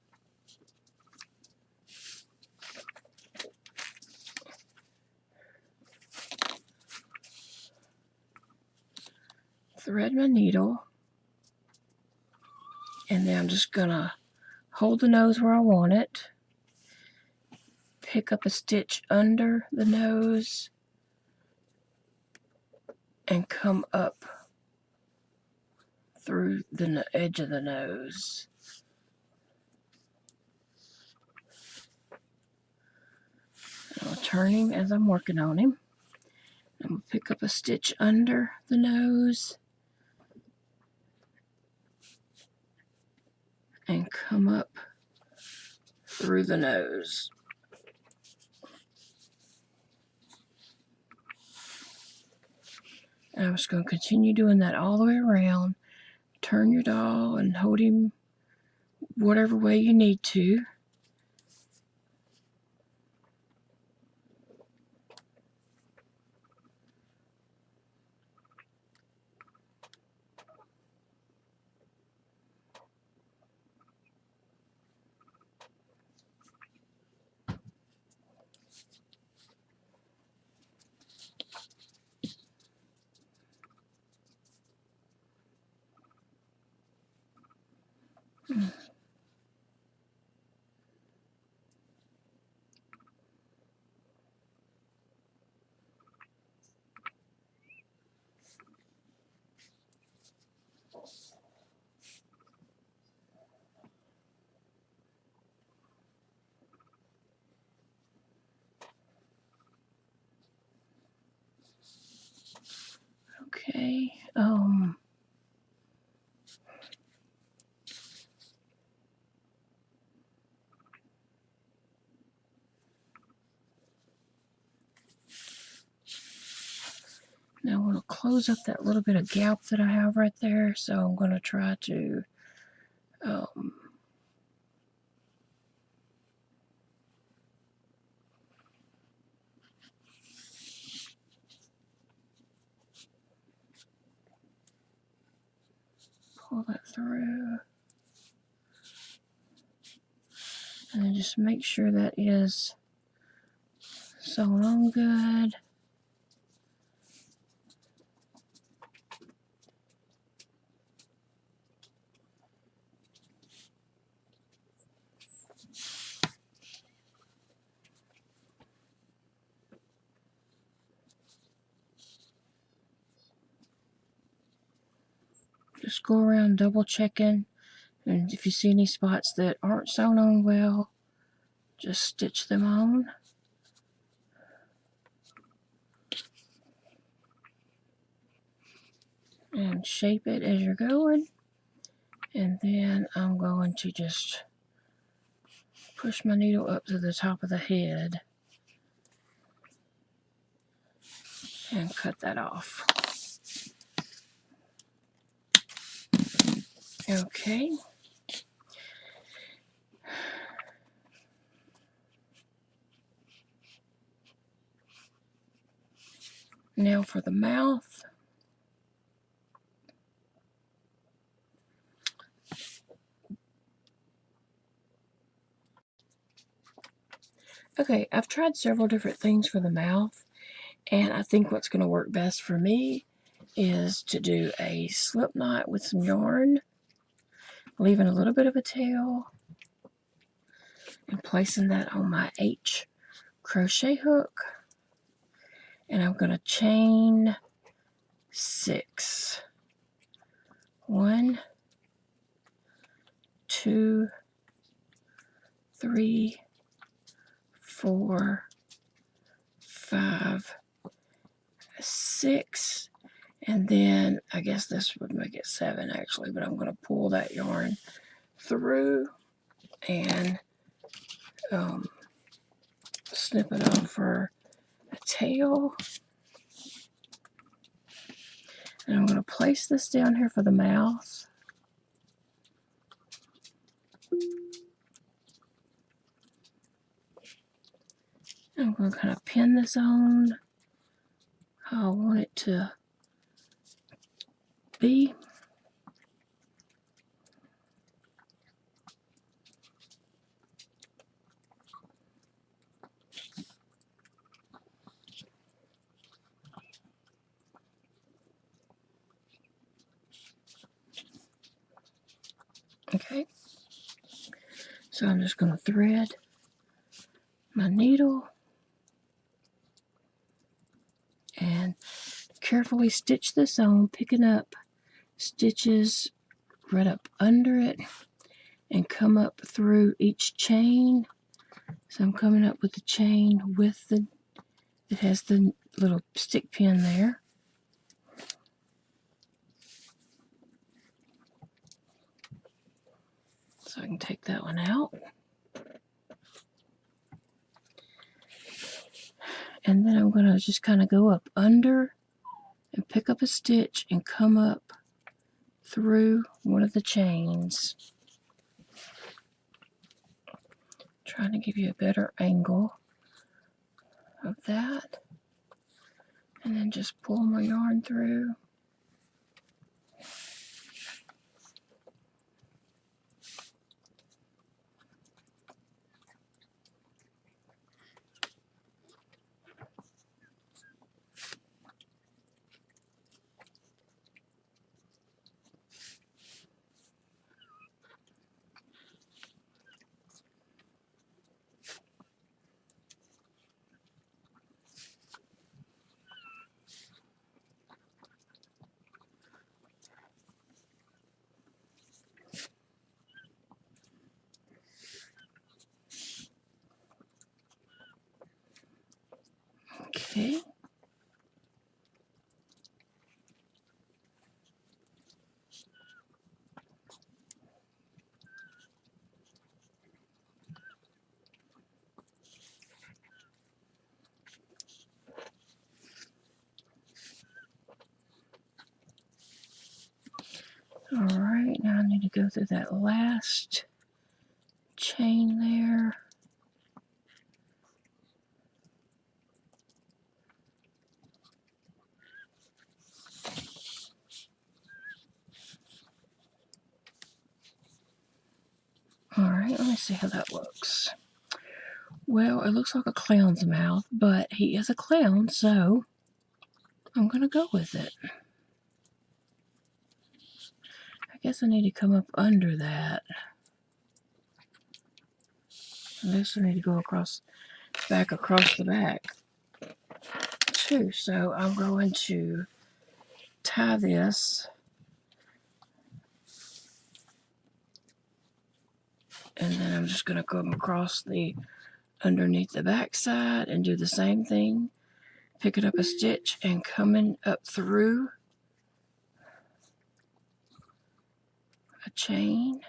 Thread my needle, and then I'm just going to hold the nose where I want it. Pick up a stitch under the nose and come up through the edge of the nose. I'll turn him as I'm working on him. I'm going to pick up a stitch under the nose and come up through the nose. And I'm just going to continue doing that all the way around. Turn your doll and hold him whatever way you need to. Okay, now I want to close up that little bit of gap that I have right there, so I'm going to try to pull that through. And then just make sure that is sewn on good. Just go around double checking, and if you see any spots that aren't sewn on well, just stitch them on. And shape it as you're going. And then I'm going to just push my needle up to the top of the head and cut that off. Okay. Now for the mouth. Okay, I've tried several different things for the mouth, and I think what's going to work best for me is to do a slip knot with some yarn, leaving a little bit of a tail, and placing that on my H crochet hook. And I'm going to chain 6. 1, 2, 3, 4, 5, 6, and then I guess this would make it 7 actually, but I'm going to pull that yarn through and snip it off for a tail. And I'm going to place this down here for the mouth. I'm going to kind of pin this on how I want it to be. Okay, so I'm just going to thread my needle and carefully stitch this on, picking up stitches right up under it and come up through each chain. So I'm coming up with the chain with it has the little stick pin there. So I can take that one out. And then I'm going to just kind of go up under and pick up a stitch and come up through one of the chains. Trying to give you a better angle of that. And then just pull my yarn through. Okay. Alright, now I need to go through that last chain there. Alright, let me see how that looks. Well, it looks like a clown's mouth, but he is a clown, so I'm going to go with it. I guess I need to come up under that. And this I need to go across the back too. So I'm going to tie this and then I'm just going to come across the underneath the back side and do the same thing, picking up a stitch and coming up through a chain.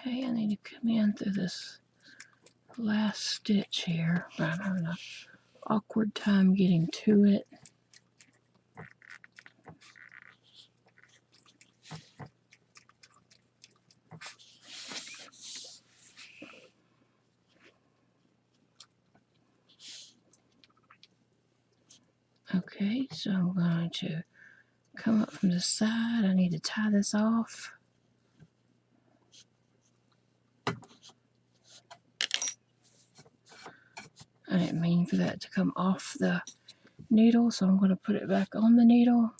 Okay, I need to come in through this last stitch here, but I'm having an awkward time getting to it. Okay, so I'm going to come up from the side. I need to tie this off. I didn't mean for that to come off the needle, so I'm going to put it back on the needle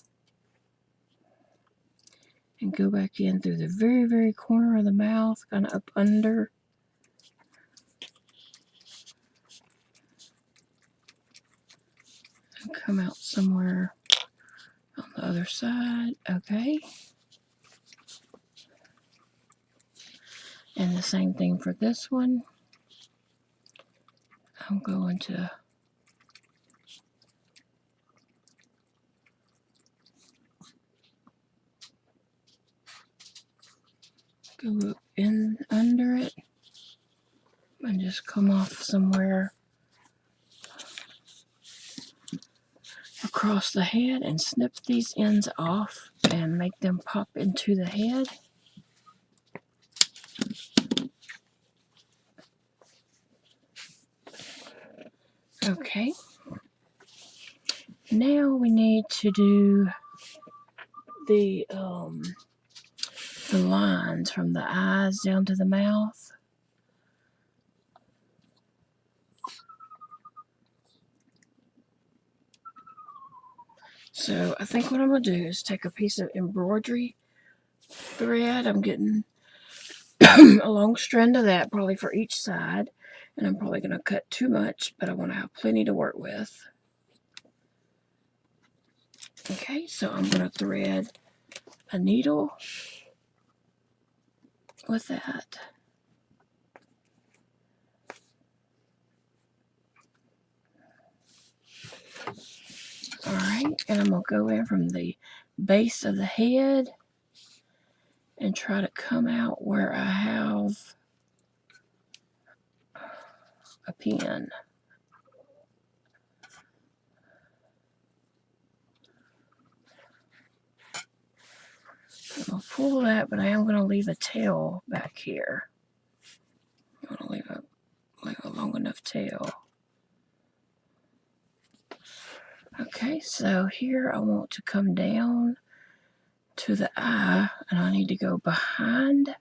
and go back in through the very, very corner of the mouth, kind of up under. And come out somewhere on the other side. Okay. And the same thing for this one. I'm going to go in under it and just come off somewhere across the head and snip these ends off and make them pop into the head. Okay, now we need to do the lines from the eyes down to the mouth. So I think what I'm going to do is take a piece of embroidery thread. I'm getting a long strand of that, probably for each side. And I'm probably going to cut too much, but I want to have plenty to work with. Okay, so I'm going to thread a needle with that. Alright, and I'm going to go in from the base of the head and try to come out where I have a pin. I'm going to pull that, but I am going to leave a tail back here. I'm going to leave a long enough tail. Okay, so here I want to come down to the eye, and I need to go behind.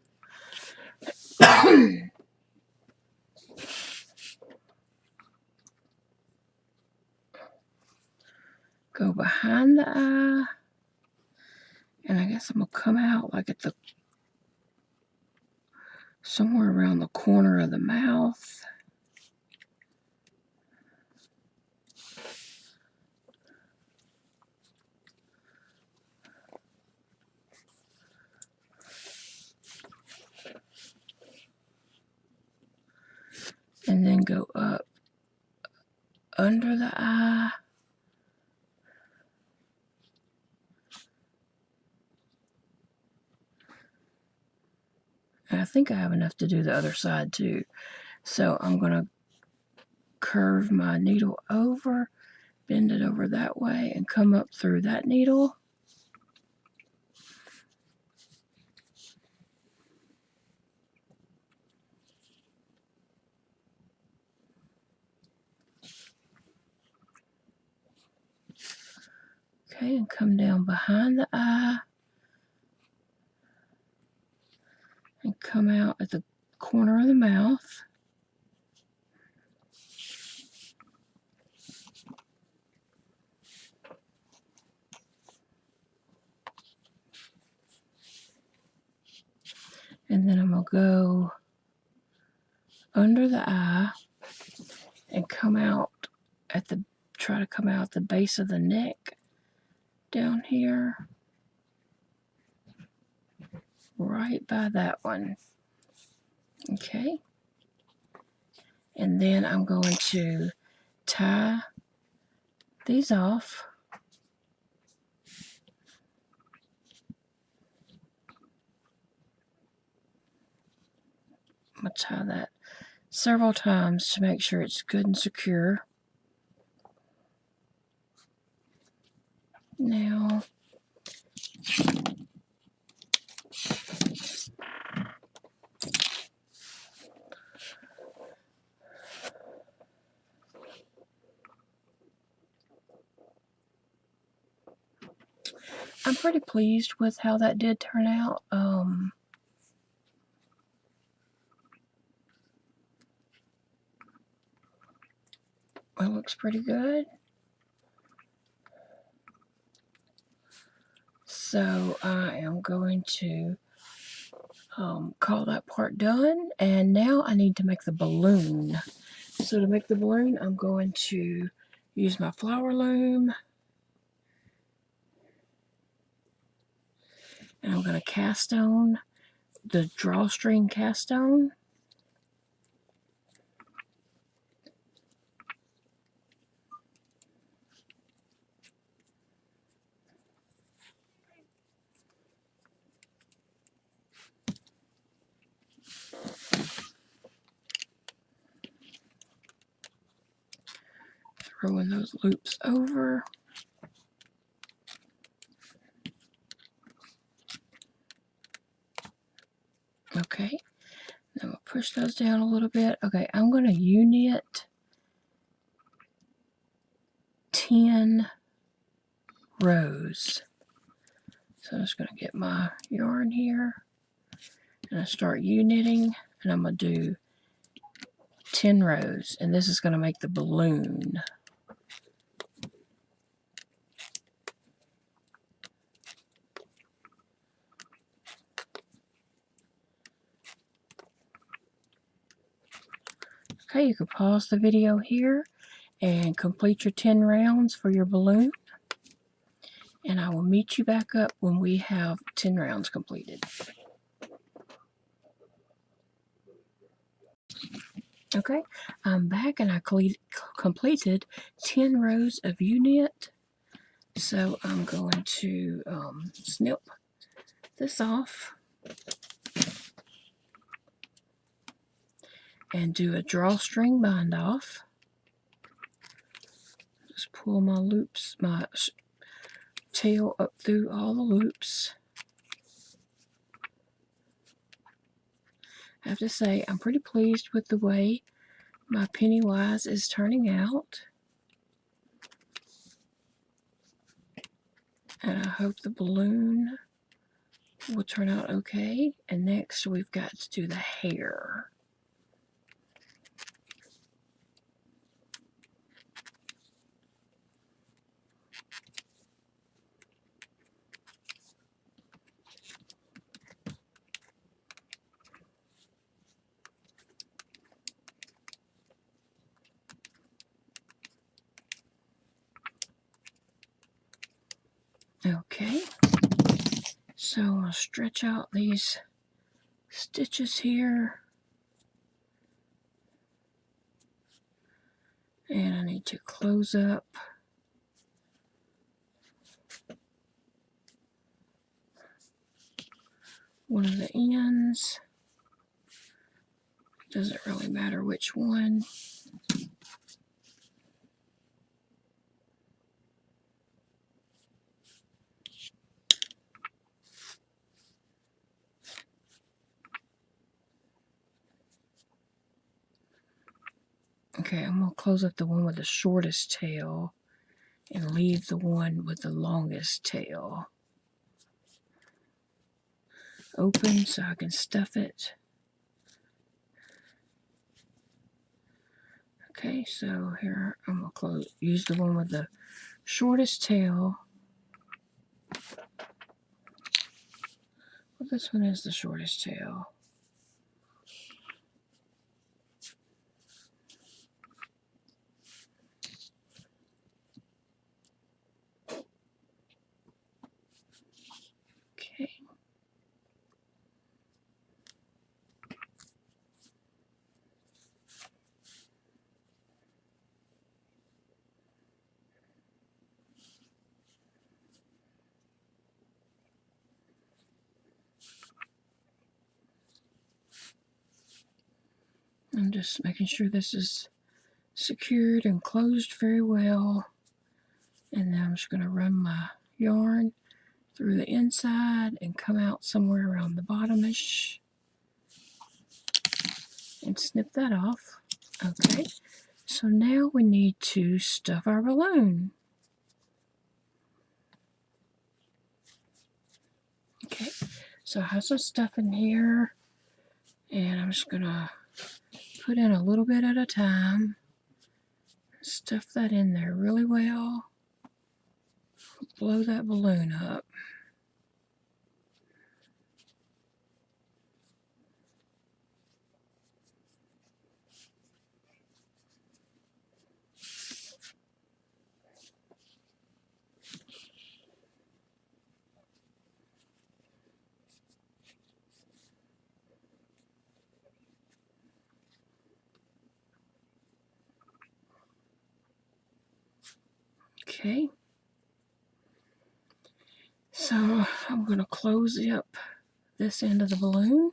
Go behind the eye, and I guess I'm going to come out like at the somewhere around the corner of the mouth. And then go up under the eye. And I think I have enough to do the other side too. So I'm going to curve my needle over, bend it over that way, and come up through that needle. Okay, and come down behind the eye and come out at the corner of the mouth. And then I'm going to go under the eye and come out at the, try to come out the base of the neck down here. Right by that one. Okay. And then I'm going to tie these off. I'm going to tie that several times to make sure it's good and secure. Now, I'm pretty pleased with how that did turn out. It looks pretty good. So I am going to call that part done, and now I need to make the balloon. So to make the balloon, I'm going to use my flower loom, and I'm going to cast on the drawstring cast on. throwing those loops over. Okay, now we'll push those down a little bit. Okay, I'm going to U-knit 10 rows. So I'm just going to get my yarn here and I start U-knitting, and I'm going to do 10 rows, and this is going to make the balloon. Okay, you can pause the video here and complete your 10 rounds for your balloon, and I will meet you back up when we have 10 rounds completed. Okay, I'm back and I completed 10 rows of U-knit. So I'm going to snip this off and do a drawstring bind off. Just pull my loops, my tail up through all the loops. I have to say, I'm pretty pleased with the way my Pennywise is turning out. And I hope the balloon will turn out okay. And next we've got to do the hair. Okay, so I'll stretch out these stitches here, and I need to close up one of the ends. Doesn't really matter which one. Okay, I'm going to close up the one with the shortest tail and leave the one with the longest tail open so I can stuff it. Okay, so here I'm going to use the one with the shortest tail. Well, this one is the shortest tail. Okay. I'm just making sure this is secured and closed very well. And then I'm just going to run my yarn through the inside and come out somewhere around the bottom-ish and snip that off. Okay, so now we need to stuff our balloon. Okay, so I have some stuff in here, and I'm just going to put in a little bit at a time. Stuff that in there really well. Blow that balloon up. Okay, so I'm going to close up this end of the balloon.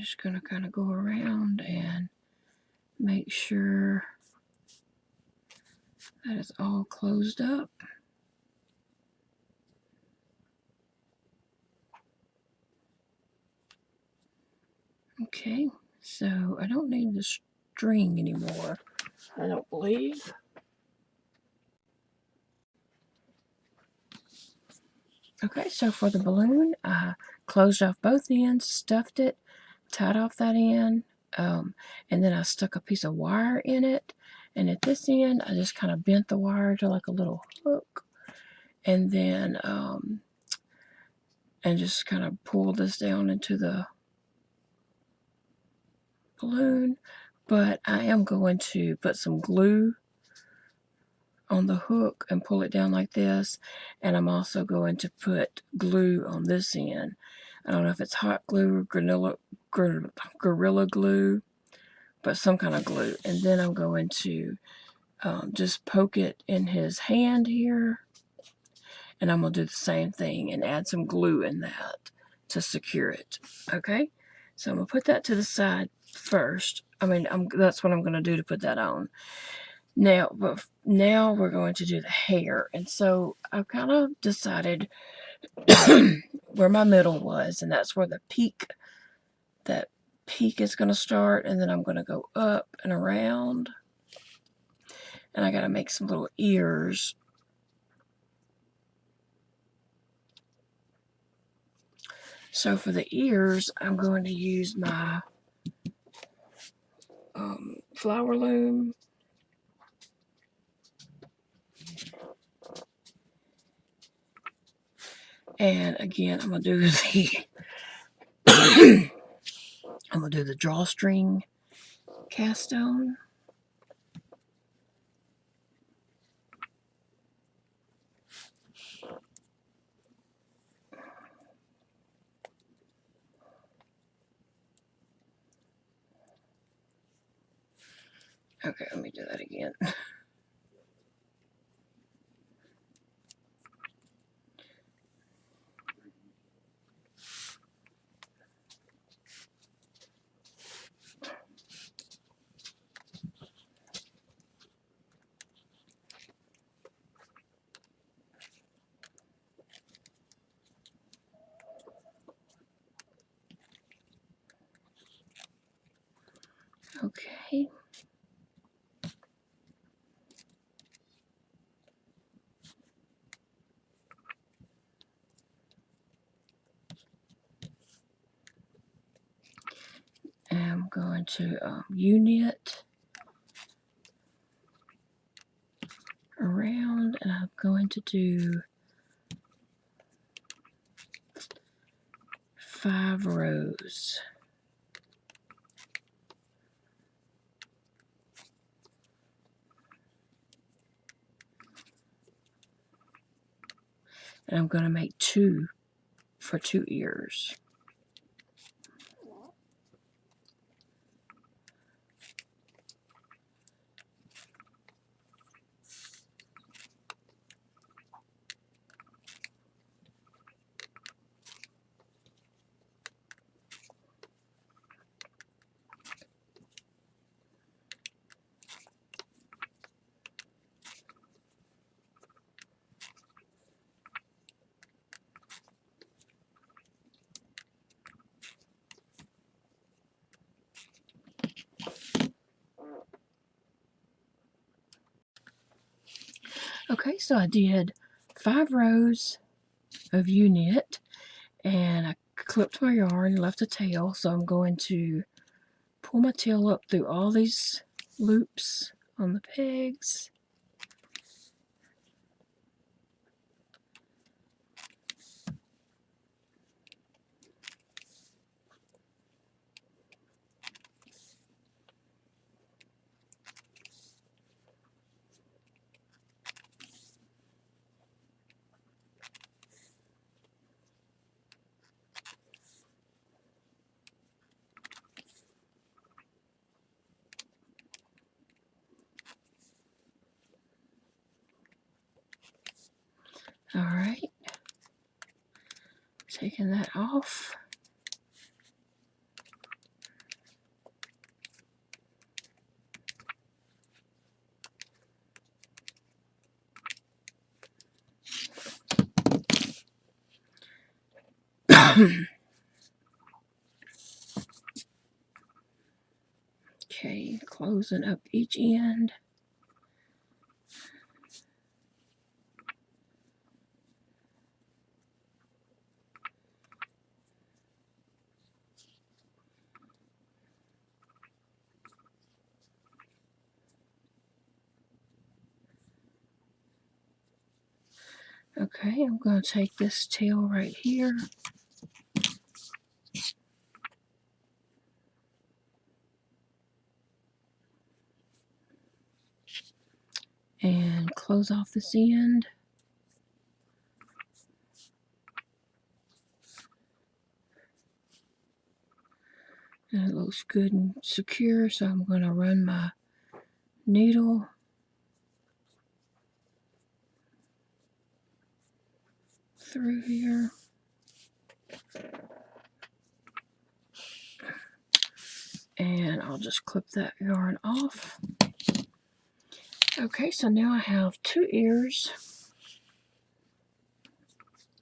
just going to kind of go around and make sure that it's all closed up. Okay, so I don't need the string anymore, I don't believe. Okay, so for the balloon, I closed off both ends, stuffed it, tied off that end, and then I stuck a piece of wire in it. And at this end, I just kind of bent the wire to like a little hook, and then and just kind of pulled this down into the balloon. But I am going to put some glue on the hook and pull it down like this, and I'm also going to put glue on this end. I don't know if it's hot glue or Gorilla Glue, but some kind of glue. And then I'm going to just poke it in his hand here, and I'm going to do the same thing and add some glue in that to secure it. Okay, so I'm going to put that to the side first. That's what I'm going to do to put that on. Now we're going to do the hair. And so I've kind of decided where my middle was, and that's where that peak is going to start. And then I'm going to go up and around, and I got to make some little ears. So for the ears, I'm going to use my flower loom. And again, I'm going to do the drawstring cast on. Okay, let me do that again. Okay. I'm going to U-knit around, and I'm going to do 5 rows. And I'm going to make 2 for 2 ears. Okay, so I did 5 rows of U-knit, and I clipped my yarn, left a tail, so I'm going to pull my tail up through all these loops on the pegs. All right, taking that off. Okay, closing up each end. Okay, I'm going to take this tail right here and close off this end. And it looks good and secure, so I'm going to run my needle through here. And I'll just clip that yarn off. Okay, so now I have 2 ears.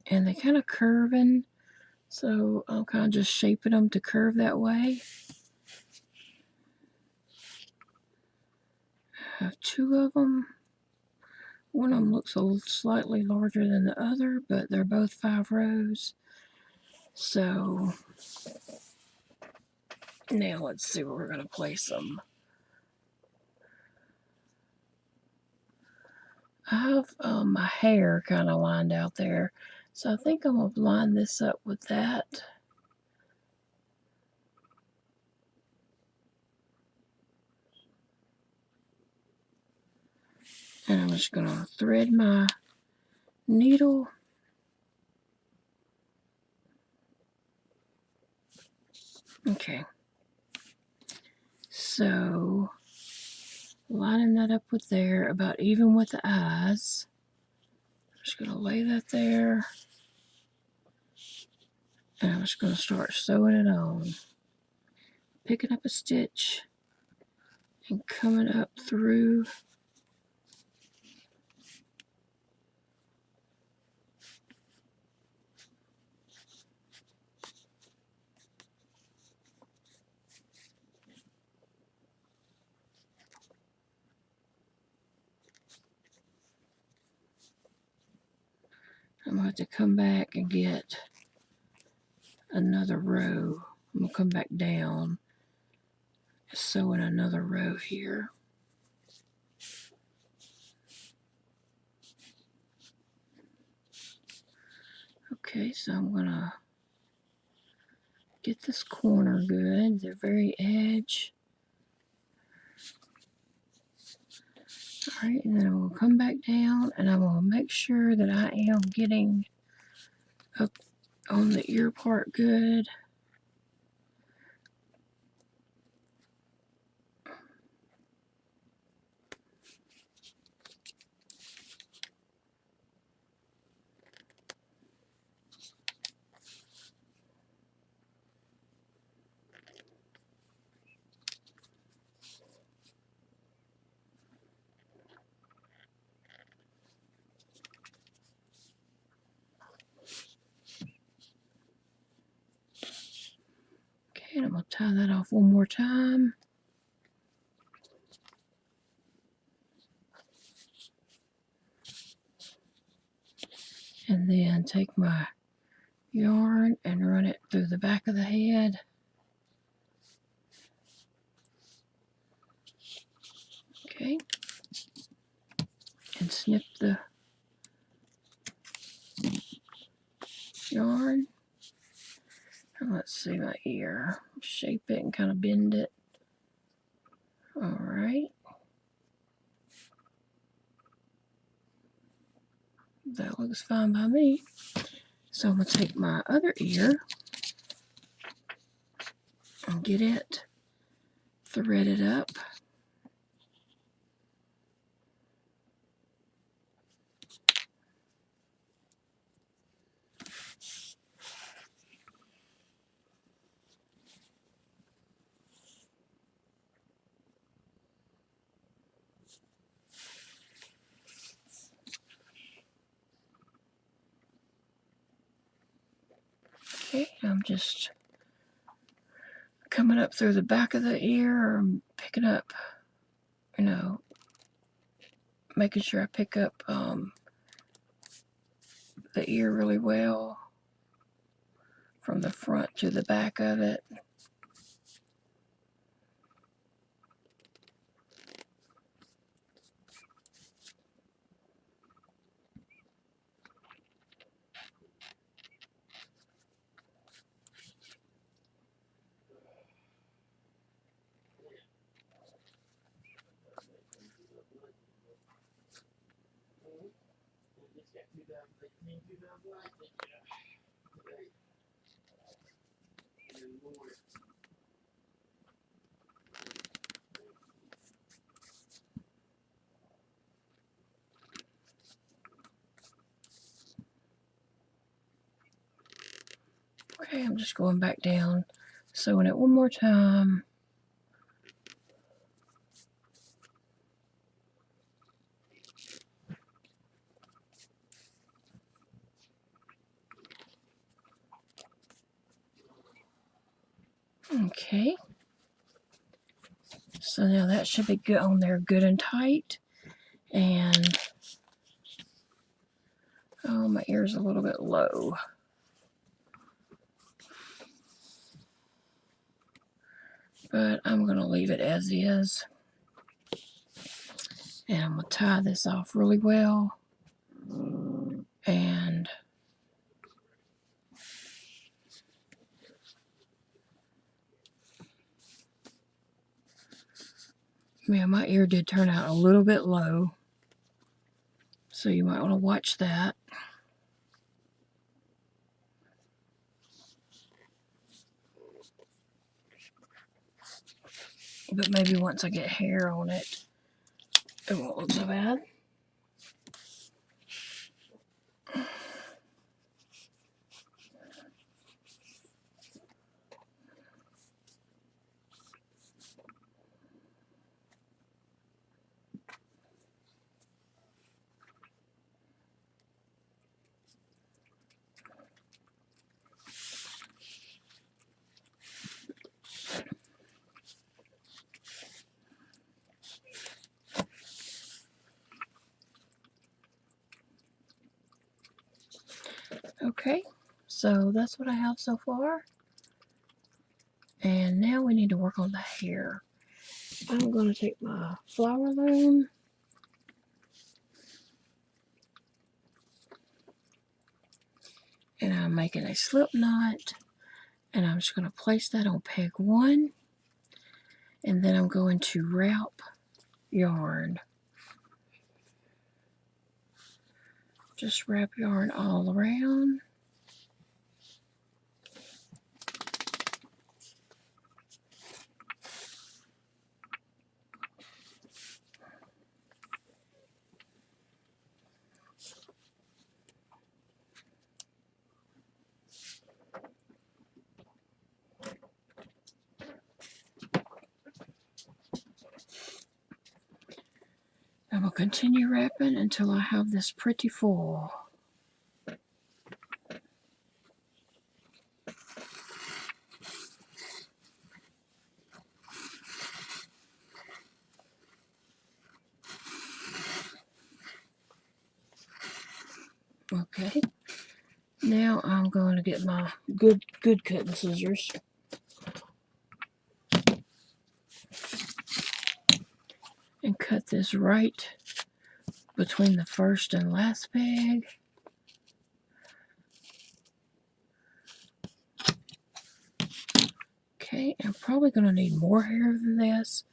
And they kind of curving, so I'm kind of just shaping them to curve that way. I have 2 of them. One of them looks a little slightly larger than the other, but they're both 5 rows. So now let's see where we're going to place them. I have my hair kind of lined out there, so I think I'm going to line this up with that. And I'm just going to thread my needle. Okay. So lining that up with there, about even with the eyes. I'm just going to lay that there. And I'm just going to start sewing it on. Picking up a stitch and coming up through. I'm going to have to come back and get another row. I'm going to come back down, sew in another row here. Okay, so I'm going to get this corner good, the very edge. Alright, and then I'm going to come back down and I'm going to make sure that I am getting up on the ear part good. Okay, and I'm going to tie that off one more time. And then take my yarn and run it through the back of the head. Okay. And snip the yarn. And let's see my ear. Shape it and kind of bend it. Alright. That looks fine by me. So I'm going to take my other ear and get it threaded up. Okay, I'm just coming up through the back of the ear, or picking up, you know, making sure I pick up the ear really well from the front to the back of it. Okay, I'm just going back down, sewing it one more time. Okay, so now that should be good on there, good and tight. And oh, my ear's a little bit low. But I'm going to leave it as is. And I'm going to tie this off really well. And yeah, my ear did turn out a little bit low. So you might want to watch that. But maybe once I get hair on it, it won't look so bad. Okay, so that's what I have so far. And now we need to work on the hair. I'm going to take my flower loom and I'm making a slip knot, and I'm just going to place that on peg 1, and then I'm going to wrap yarn. Just wrap yarn all around. I will continue wrapping until I have this pretty full. Okay, now I'm going to get my good cutting scissors and cut this right between the first and last peg. Okay, I'm probably going to need more hair than this,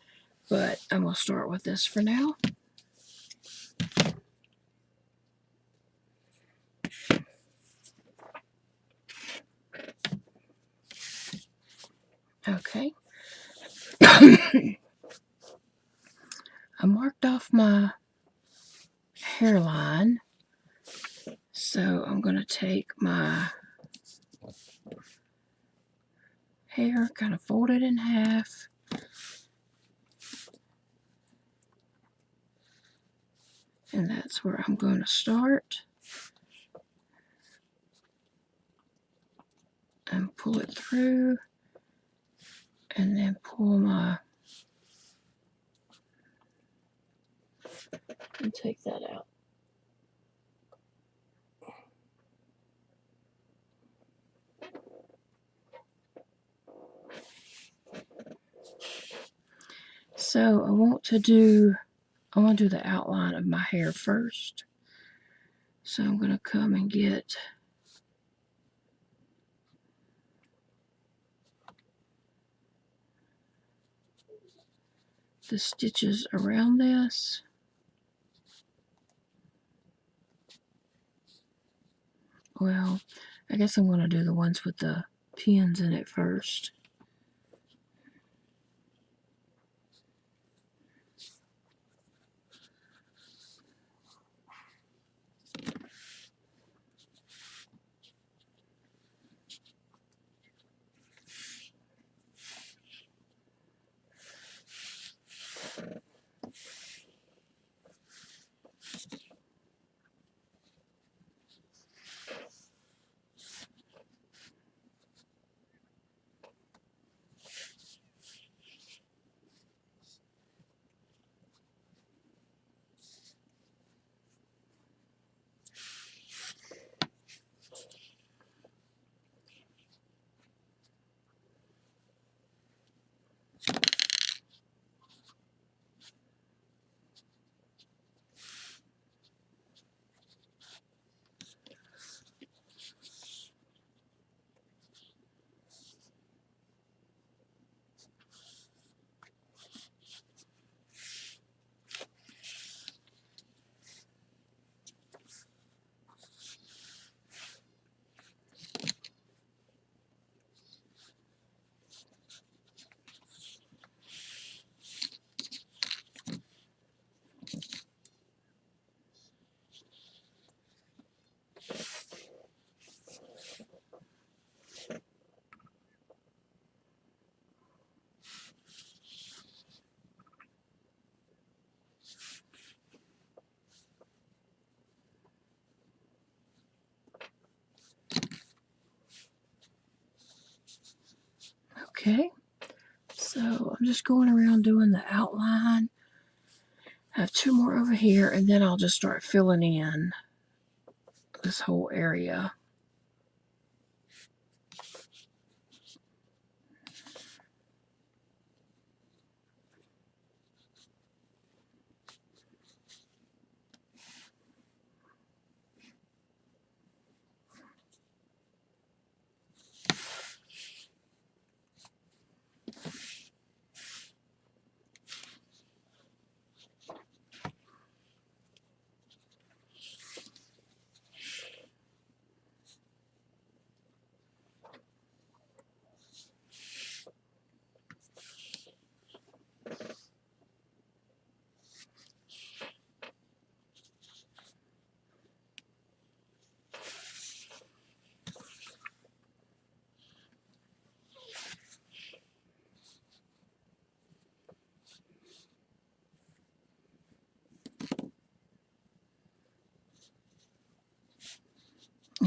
but I'm going to start with this for now. Okay. I marked off my hairline, so I'm going to take my hair, kind of fold it in half, and that's where I'm going to start. and pull it through, and then pull my, and take that out. So I want to do the outline of my hair first. So I'm going to come and get the stitches around this. Well, I guess I'm going to do the ones with the pins in it first. Okay, so I'm just going around doing the outline. I have two more over here, and then I'll just start filling in this whole area.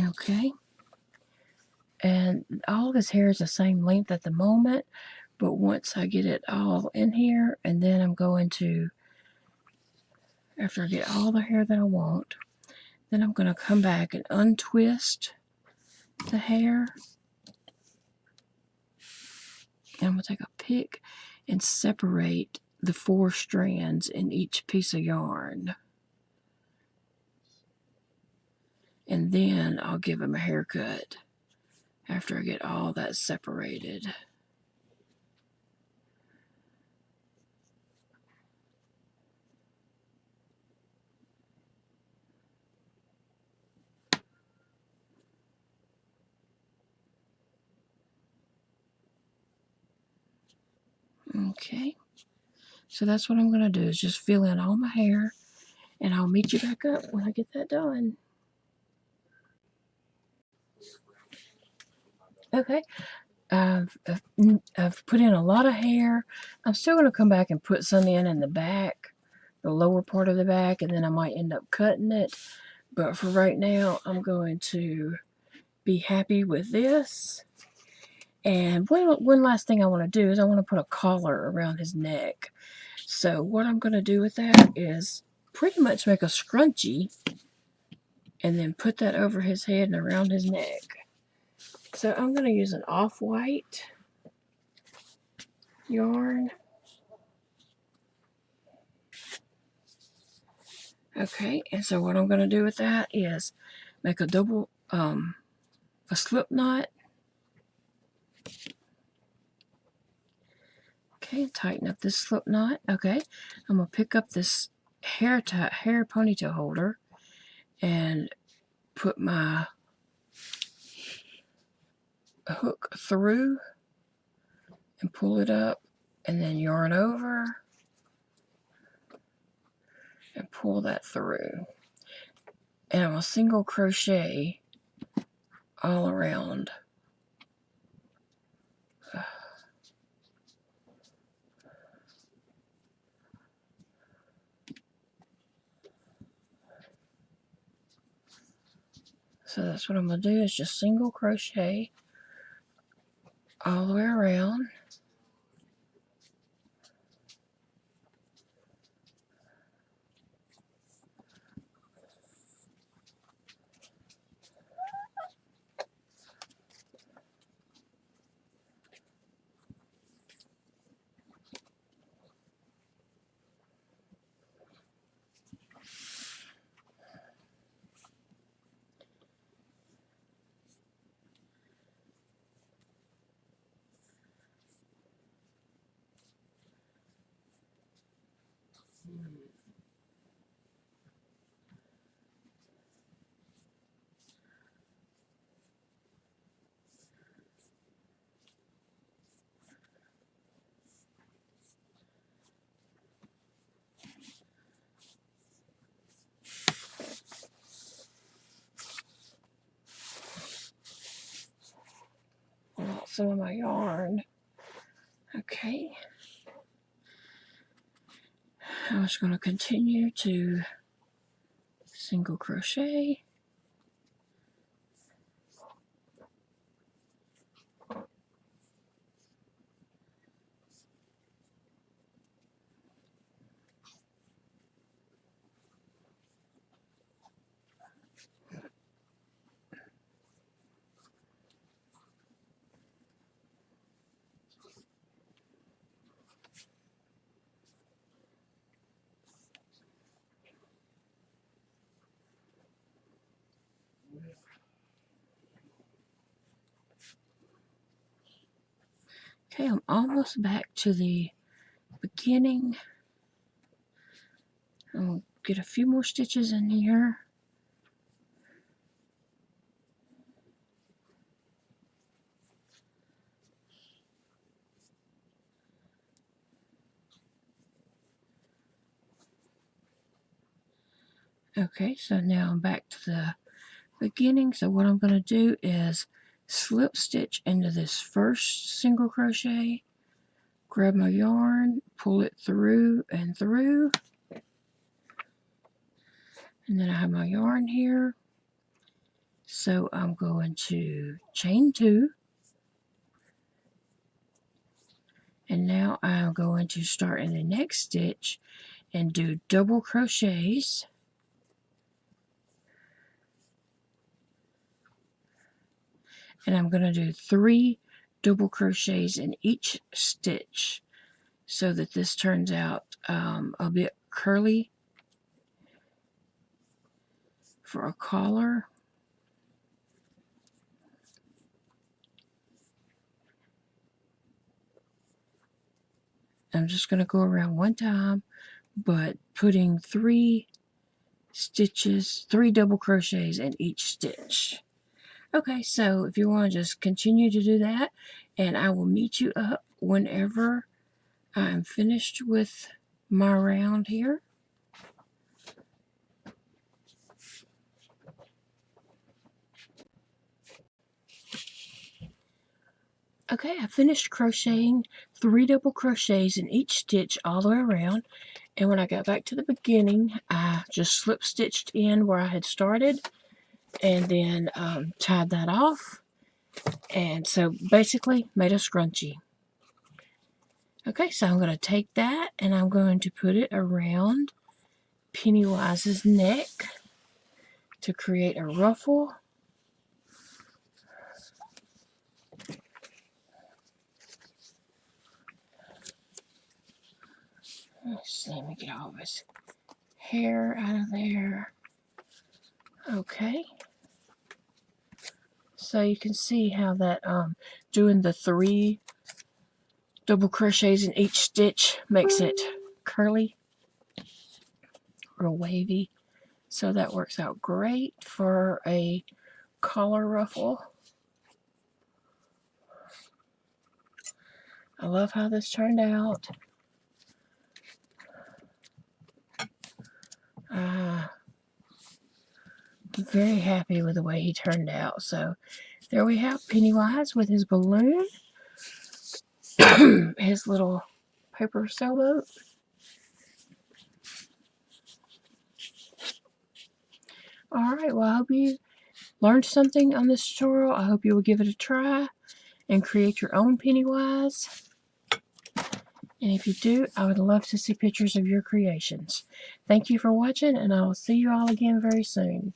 Okay, and all of his hair is the same length at the moment, but once I get it all in here, and then I'm going to, after I get all the hair that I want, then I'm going to come back and untwist the hair. And I'm going to take a pick and separate the 4 strands in each piece of yarn. And then I'll give him a haircut after I get all that separated. Okay, so that's what I'm going to do, is just fill in all my hair, and I'll meet you back up when I get that done. Okay, I've put in a lot of hair. I'm still going to come back and put some in the back, the lower part of the back, and then I might end up cutting it. But for right now, I'm going to be happy with this. And one last thing I want to do is I want to put a collar around his neck. So what I'm going to do with that is pretty much make a scrunchie and then put that over his head and around his neck. So I'm going to use an off-white yarn. Okay, and so what I'm going to do with that is make a double, a slip knot. Okay, tighten up this slip knot. Okay, I'm going to pick up this hair ponytail holder and put my hook through and pull it up and then yarn over and pull that through. And I'm going to single crochet all around. So that's what I'm going to do, is just single crochet all the way around. Pull out some of my yarn. Okay. I'm just going to continue to single crochet. Okay, I'm almost back to the beginning. I'll get a few more stitches in here. Okay, so now I'm back to the beginning. So what I'm going to do is slip stitch into this first single crochet, grab my yarn, pull it through and through, and then I have my yarn here. So I'm going to chain 2, and now I'm going to start in the next stitch and do double crochets. And I'm going to do 3 double crochets in each stitch so that this turns out a bit curly for a collar. I'm just going to go around one time, but putting 3 stitches, 3 double crochets in each stitch. Okay, so if you want to just continue to do that, and I will meet you up whenever I'm finished with my round here. Okay, I finished crocheting 3 double crochets in each stitch all the way around, and when I got back to the beginning, I just slip stitched in where I had started and then tied that off, And so basically made a scrunchie. Okay, so I'm going to take that and I'm going to put it around Pennywise's neck to create a ruffle. Let's see, let me get all of his hair out of there. Okay. So you can see how that doing the 3 double crochets in each stitch makes it curly or wavy. So that works out great for a collar ruffle. I love how this turned out. I'm very happy with the way he turned out. So there we have Pennywise with his balloon, his little paper sailboat. Alright, well I hope you learned something on this tutorial. I hope you will give it a try and create your own Pennywise. And if you do, I would love to see pictures of your creations. Thank you for watching, and I will see you all again very soon.